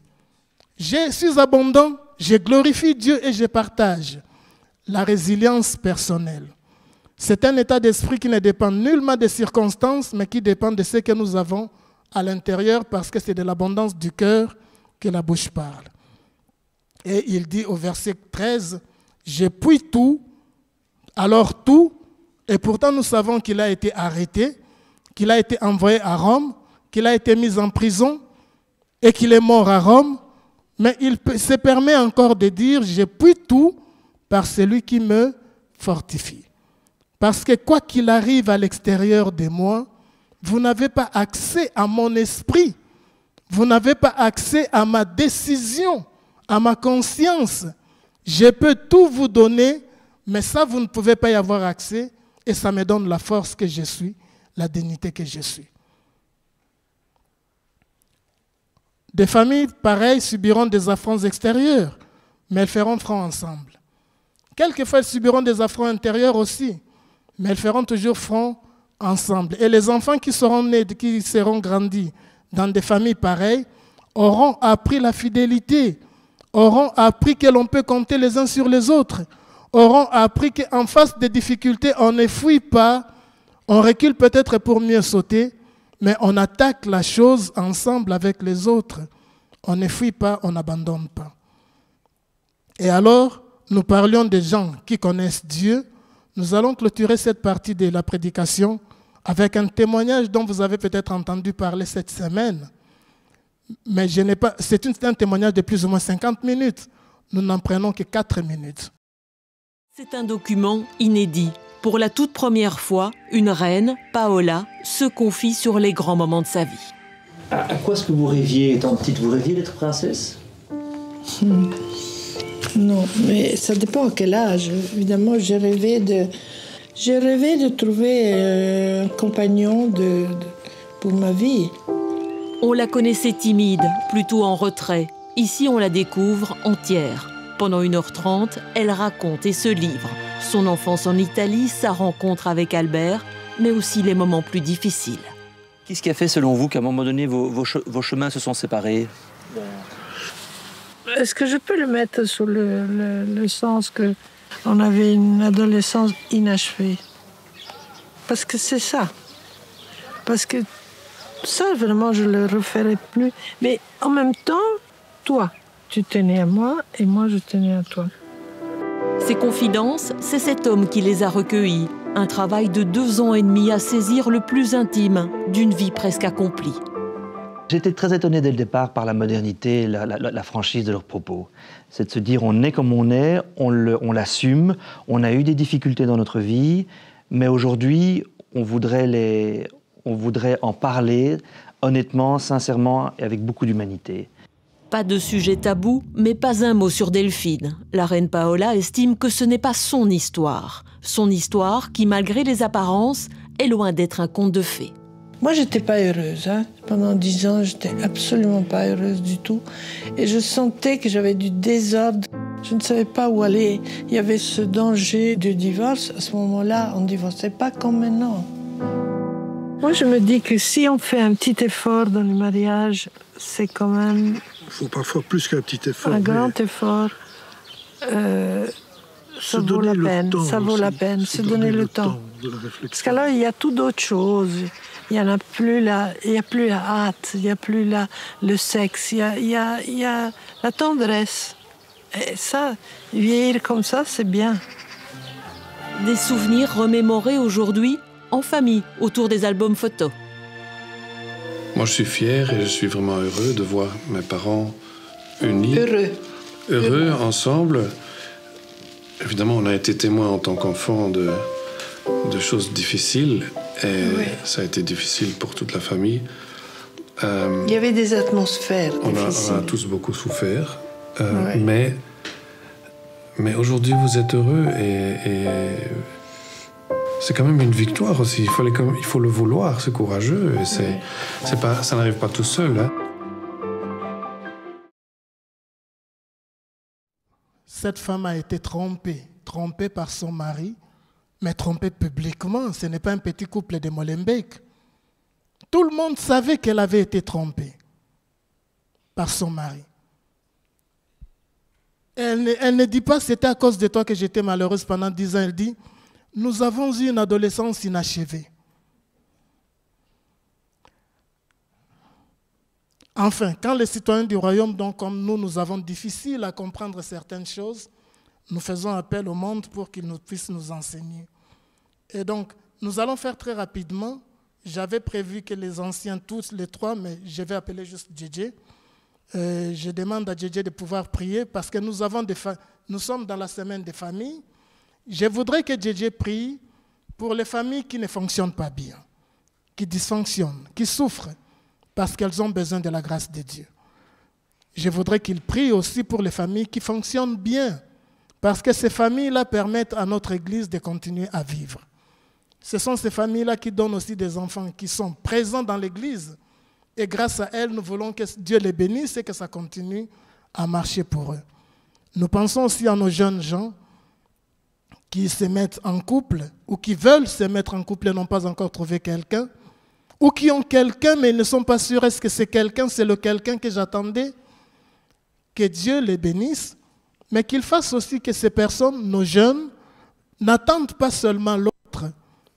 Je suis abondant, je glorifie Dieu et je partage. La résilience personnelle. C'est un état d'esprit qui ne dépend nullement des circonstances, mais qui dépend de ce que nous avons à l'intérieur, parce que c'est de l'abondance du cœur que la bouche parle. Et il dit au verset 13, « Je puis tout, alors tout, et pourtant nous savons qu'il a été arrêté, qu'il a été envoyé à Rome, qu'il a été mis en prison et qu'il est mort à Rome, mais il se permet encore de dire, « Je puis tout, par celui qui me fortifie. » Parce que quoi qu'il arrive à l'extérieur de moi, vous n'avez pas accès à mon esprit, vous n'avez pas accès à ma décision, à ma conscience. Je peux tout vous donner, mais ça, vous ne pouvez pas y avoir accès, et ça me donne la force que je suis, la dignité que je suis. Des familles pareilles subiront des affronts extérieurs, mais elles feront front ensemble. Quelquefois, elles subiront des affronts intérieurs aussi, mais elles feront toujours front ensemble. Et les enfants qui seront nés, qui seront grandis dans des familles pareilles, auront appris la fidélité, auront appris que l'on peut compter les uns sur les autres, auront appris qu'en face des difficultés, on ne fuit pas, on recule peut-être pour mieux sauter, mais on attaque la chose ensemble avec les autres. On ne fuit pas, on n'abandonne pas. Et alors, nous parlions des gens qui connaissent Dieu. Nous allons clôturer cette partie de la prédication avec un témoignage dont vous avez peut-être entendu parler cette semaine. Mais c'est un témoignage de plus ou moins 50 minutes. Nous n'en prenons que 4 minutes. C'est un document inédit. Pour la toute première fois, une reine, Paola, se confie sur les grands moments de sa vie. À quoi est-ce que vous rêviez étant petite? Vous rêviez d'être princesse? Non, mais ça dépend à quel âge. Évidemment, j'ai rêvé de trouver un compagnon pour ma vie. On la connaissait timide, plutôt en retrait. Ici, on la découvre entière. Pendant 1h30, elle raconte et se livre. Son enfance en Italie, sa rencontre avec Albert, mais aussi les moments plus difficiles. Qu'est-ce qui a fait, selon vous, qu'à un moment donné, vos chemins se sont séparés? Est-ce que je peux le mettre sur le sens qu'on avait une adolescence inachevée? Parce que c'est ça. Parce que ça, vraiment, je ne le referai plus. Mais en même temps, toi, tu tenais à moi et moi, je tenais à toi. Ces confidences, c'est cet homme qui les a recueillies. Un travail de 2 ans et demi à saisir le plus intime d'une vie presque accomplie. J'étais très étonné dès le départ par la modernité, la franchise de leurs propos. C'est de se dire on est comme on est, on l'assume, on a eu des difficultés dans notre vie, mais aujourd'hui on voudrait en parler honnêtement, sincèrement et avec beaucoup d'humanité. Pas de sujet tabou, mais pas un mot sur Delphine. La reine Paola estime que ce n'est pas son histoire. Son histoire qui, malgré les apparences, est loin d'être un conte de fées. Moi, j'étais pas heureuse. Pendant 10 ans, j'étais absolument pas heureuse du tout. Et je sentais que j'avais du désordre. Je ne savais pas où aller. Il y avait ce danger du divorce. À ce moment-là, on ne divorçait pas comme maintenant. Moi, je me dis que si on fait un petit effort dans le mariage, c'est quand même... Il faut parfois plus qu'un petit effort. Un grand effort. Ça vaut la peine. Ça vaut la peine. Se donner le temps. Parce qu'alors, il y a tout d'autres choses. Il n'y a plus la hâte, il n'y a plus le sexe, il y a la tendresse. Et ça, vieillir comme ça, c'est bien. Des souvenirs remémorés aujourd'hui en famille, autour des albums photos. Moi, je suis fier et je suis vraiment heureux de voir mes parents unis. Heureux ensemble. Évidemment, on a été témoins en tant qu'enfants de choses difficiles. Et ça a été difficile pour toute la famille. Il y avait des atmosphères difficiles. On a tous beaucoup souffert. Mais aujourd'hui, vous êtes heureux et c'est quand même une victoire aussi. Il faut le vouloir, c'est courageux. Et ça n'arrive pas tout seul. Cette femme a été trompée par son mari, mais trompée publiquement. Ce n'est pas un petit couple de Molenbeek. Tout le monde savait qu'elle avait été trompée par son mari. Elle ne dit pas « c'était à cause de toi que j'étais malheureuse pendant 10 ans ». Elle dit « nous avons eu une adolescence inachevée ». Enfin, quand les citoyens du royaume, donc comme nous avons difficile à comprendre certaines choses, nous faisons appel au monde pour qu'il puisse nous enseigner. Et donc, nous allons faire très rapidement. J'avais prévu que les anciens, tous les trois, mais je vais appeler juste Djedje. Je demande à Djedje de pouvoir prier parce que nous sommes dans la semaine des familles. Je voudrais que Djedje prie pour les familles qui ne fonctionnent pas bien, qui dysfonctionnent, qui souffrent parce qu'elles ont besoin de la grâce de Dieu. Je voudrais qu'il prie aussi pour les familles qui fonctionnent bien parce que ces familles-là permettent à notre Église de continuer à vivre. Ce sont ces familles-là qui donnent aussi des enfants qui sont présents dans l'Église. Et grâce à elles, nous voulons que Dieu les bénisse et que ça continue à marcher pour eux. Nous pensons aussi à nos jeunes gens qui se mettent en couple ou qui veulent se mettre en couple et n'ont pas encore trouvé quelqu'un, ou qui ont quelqu'un mais ils ne sont pas sûrs est-ce que c'est quelqu'un, c'est le quelqu'un que j'attendais. Que Dieu les bénisse, mais qu'il fasse aussi que ces personnes, nos jeunes, n'attendent pas seulement l'autre,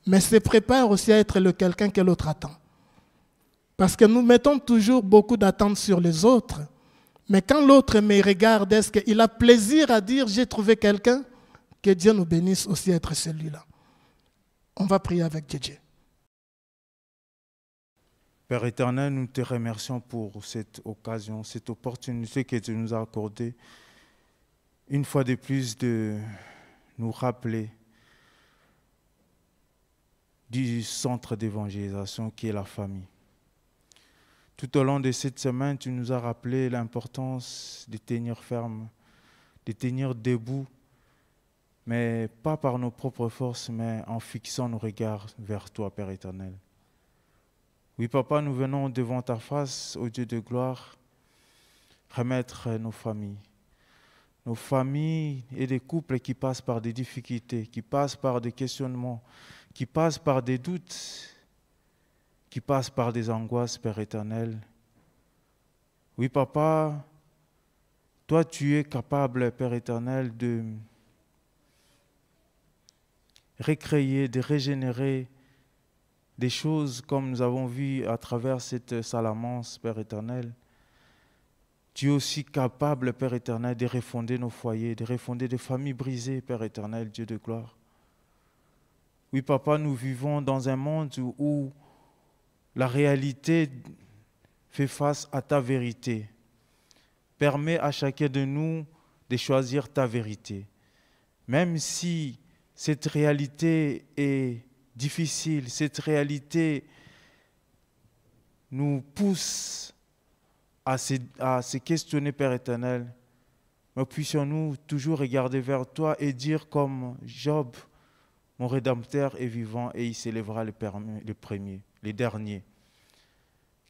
mais se préparent aussi à être le quelqu'un que l'autre attend. Parce que nous mettons toujours beaucoup d'attentes sur les autres, mais quand l'autre me regarde, est-ce qu'il a plaisir à dire « j'ai trouvé quelqu'un » ? Que Dieu nous bénisse aussi à être celui-là. On va prier avec Djedje. Père éternel, nous te remercions pour cette occasion, cette opportunité que tu nous as accordée, une fois de plus de nous rappeler du centre d'évangélisation qui est la famille. Tout au long de cette semaine, tu nous as rappelé l'importance de tenir ferme, de tenir debout, mais pas par nos propres forces, mais en fixant nos regards vers toi, Père éternel. Oui, Papa, nous venons devant ta face, ô Dieu de gloire, remettre nos familles et des couples qui passent par des difficultés, qui passent par des questionnements, qui passent par des doutes, qui passent par des angoisses, Père éternel. Oui, Papa, toi, tu es capable, Père éternel, de recréer, de régénérer des choses comme nous avons vu à travers cette salamance, Père éternel. Tu es aussi capable, Père éternel, de refonder nos foyers, de refonder des familles brisées, Père éternel, Dieu de gloire. Oui, Papa, nous vivons dans un monde où la réalité fait face à ta vérité. Permets à chacun de nous de choisir ta vérité. Même si cette réalité est difficile, cette réalité nous pousse à se questionner, Père éternel, mais puissions-nous toujours regarder vers toi et dire comme Job, mon Rédempteur est vivant et il s'élèvera les premiers, les derniers.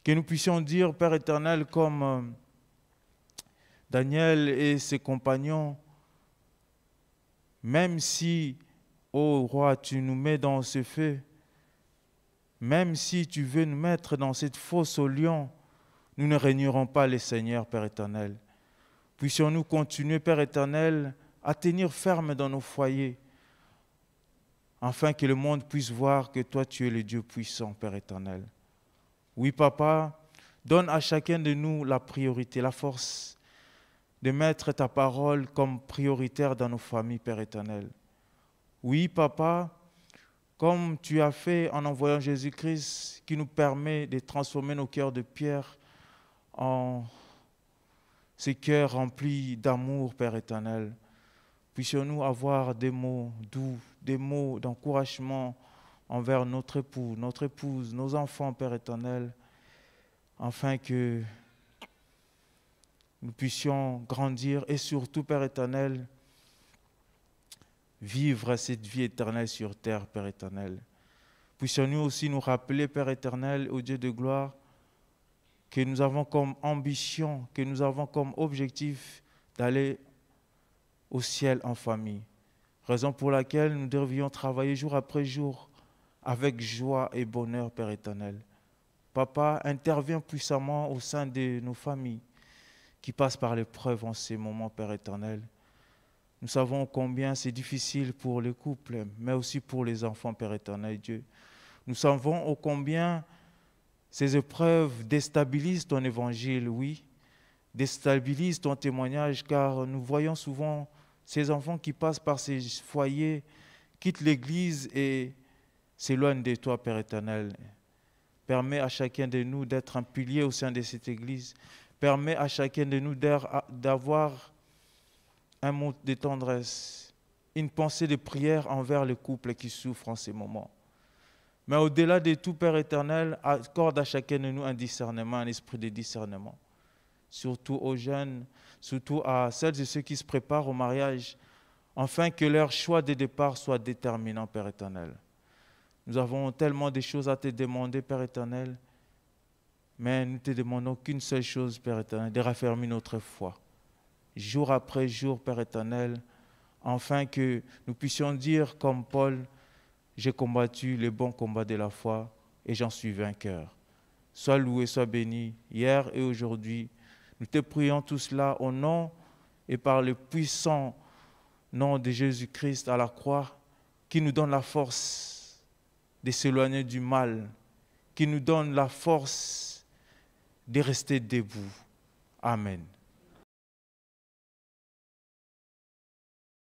Que nous puissions dire, Père éternel, comme Daniel et ses compagnons, même si, ô roi, tu nous mets dans ce feu, même si tu veux nous mettre dans cette fosse au lion, nous ne régnerons pas les seigneurs, Père éternel. Puissions-nous continuer, Père éternel, à tenir ferme dans nos foyers, afin que le monde puisse voir que toi, tu es le Dieu puissant, Père éternel. Oui, Papa, donne à chacun de nous la priorité, la force de mettre ta parole comme prioritaire dans nos familles, Père éternel. Oui, Papa, comme tu as fait en envoyant Jésus-Christ, qui nous permet de transformer nos cœurs de pierre en ces cœurs remplis d'amour, Père éternel. Puissions-nous avoir des mots doux, des mots d'encouragement envers notre époux, notre épouse, nos enfants, Père éternel, afin que nous puissions grandir et surtout, Père éternel, vivre cette vie éternelle sur terre, Père éternel. Puissions-nous aussi nous rappeler, Père éternel, au Dieu de gloire, que nous avons comme ambition, que nous avons comme objectif d'aller au ciel en famille. Raison pour laquelle nous devrions travailler jour après jour avec joie et bonheur, Père éternel. Papa, interviens puissamment au sein de nos familles qui passent par l'épreuve en ces moments, Père éternel. Nous savons combien c'est difficile pour les couples, mais aussi pour les enfants, Père éternel Dieu. Nous savons combien ces épreuves déstabilisent ton évangile, oui, déstabilisent ton témoignage, car nous voyons souvent ces enfants qui passent par ces foyers, quittent l'Église et s'éloignent de toi, Père éternel. Permets à chacun de nous d'être un pilier au sein de cette Église. Permets à chacun de nous d'avoir un mot de tendresse, une pensée de prière envers les couples qui souffrent en ces moments. Mais au-delà de tout, Père éternel, accorde à chacun de nous un discernement, un esprit de discernement. Surtout aux jeunes, surtout à celles et ceux qui se préparent au mariage, afin que leur choix de départ soit déterminant, Père éternel. Nous avons tellement de choses à te demander, Père éternel, mais nous ne te demandons qu'une seule chose, Père éternel, de raffermir notre foi. Jour après jour, Père éternel, afin que nous puissions dire comme Paul, j'ai combattu le bon combat de la foi et j'en suis vainqueur. Sois loué, sois béni, hier et aujourd'hui. Nous te prions tout cela au nom et par le puissant nom de Jésus-Christ à la croix, qui nous donne la force de s'éloigner du mal, qui nous donne la force de rester debout. Amen.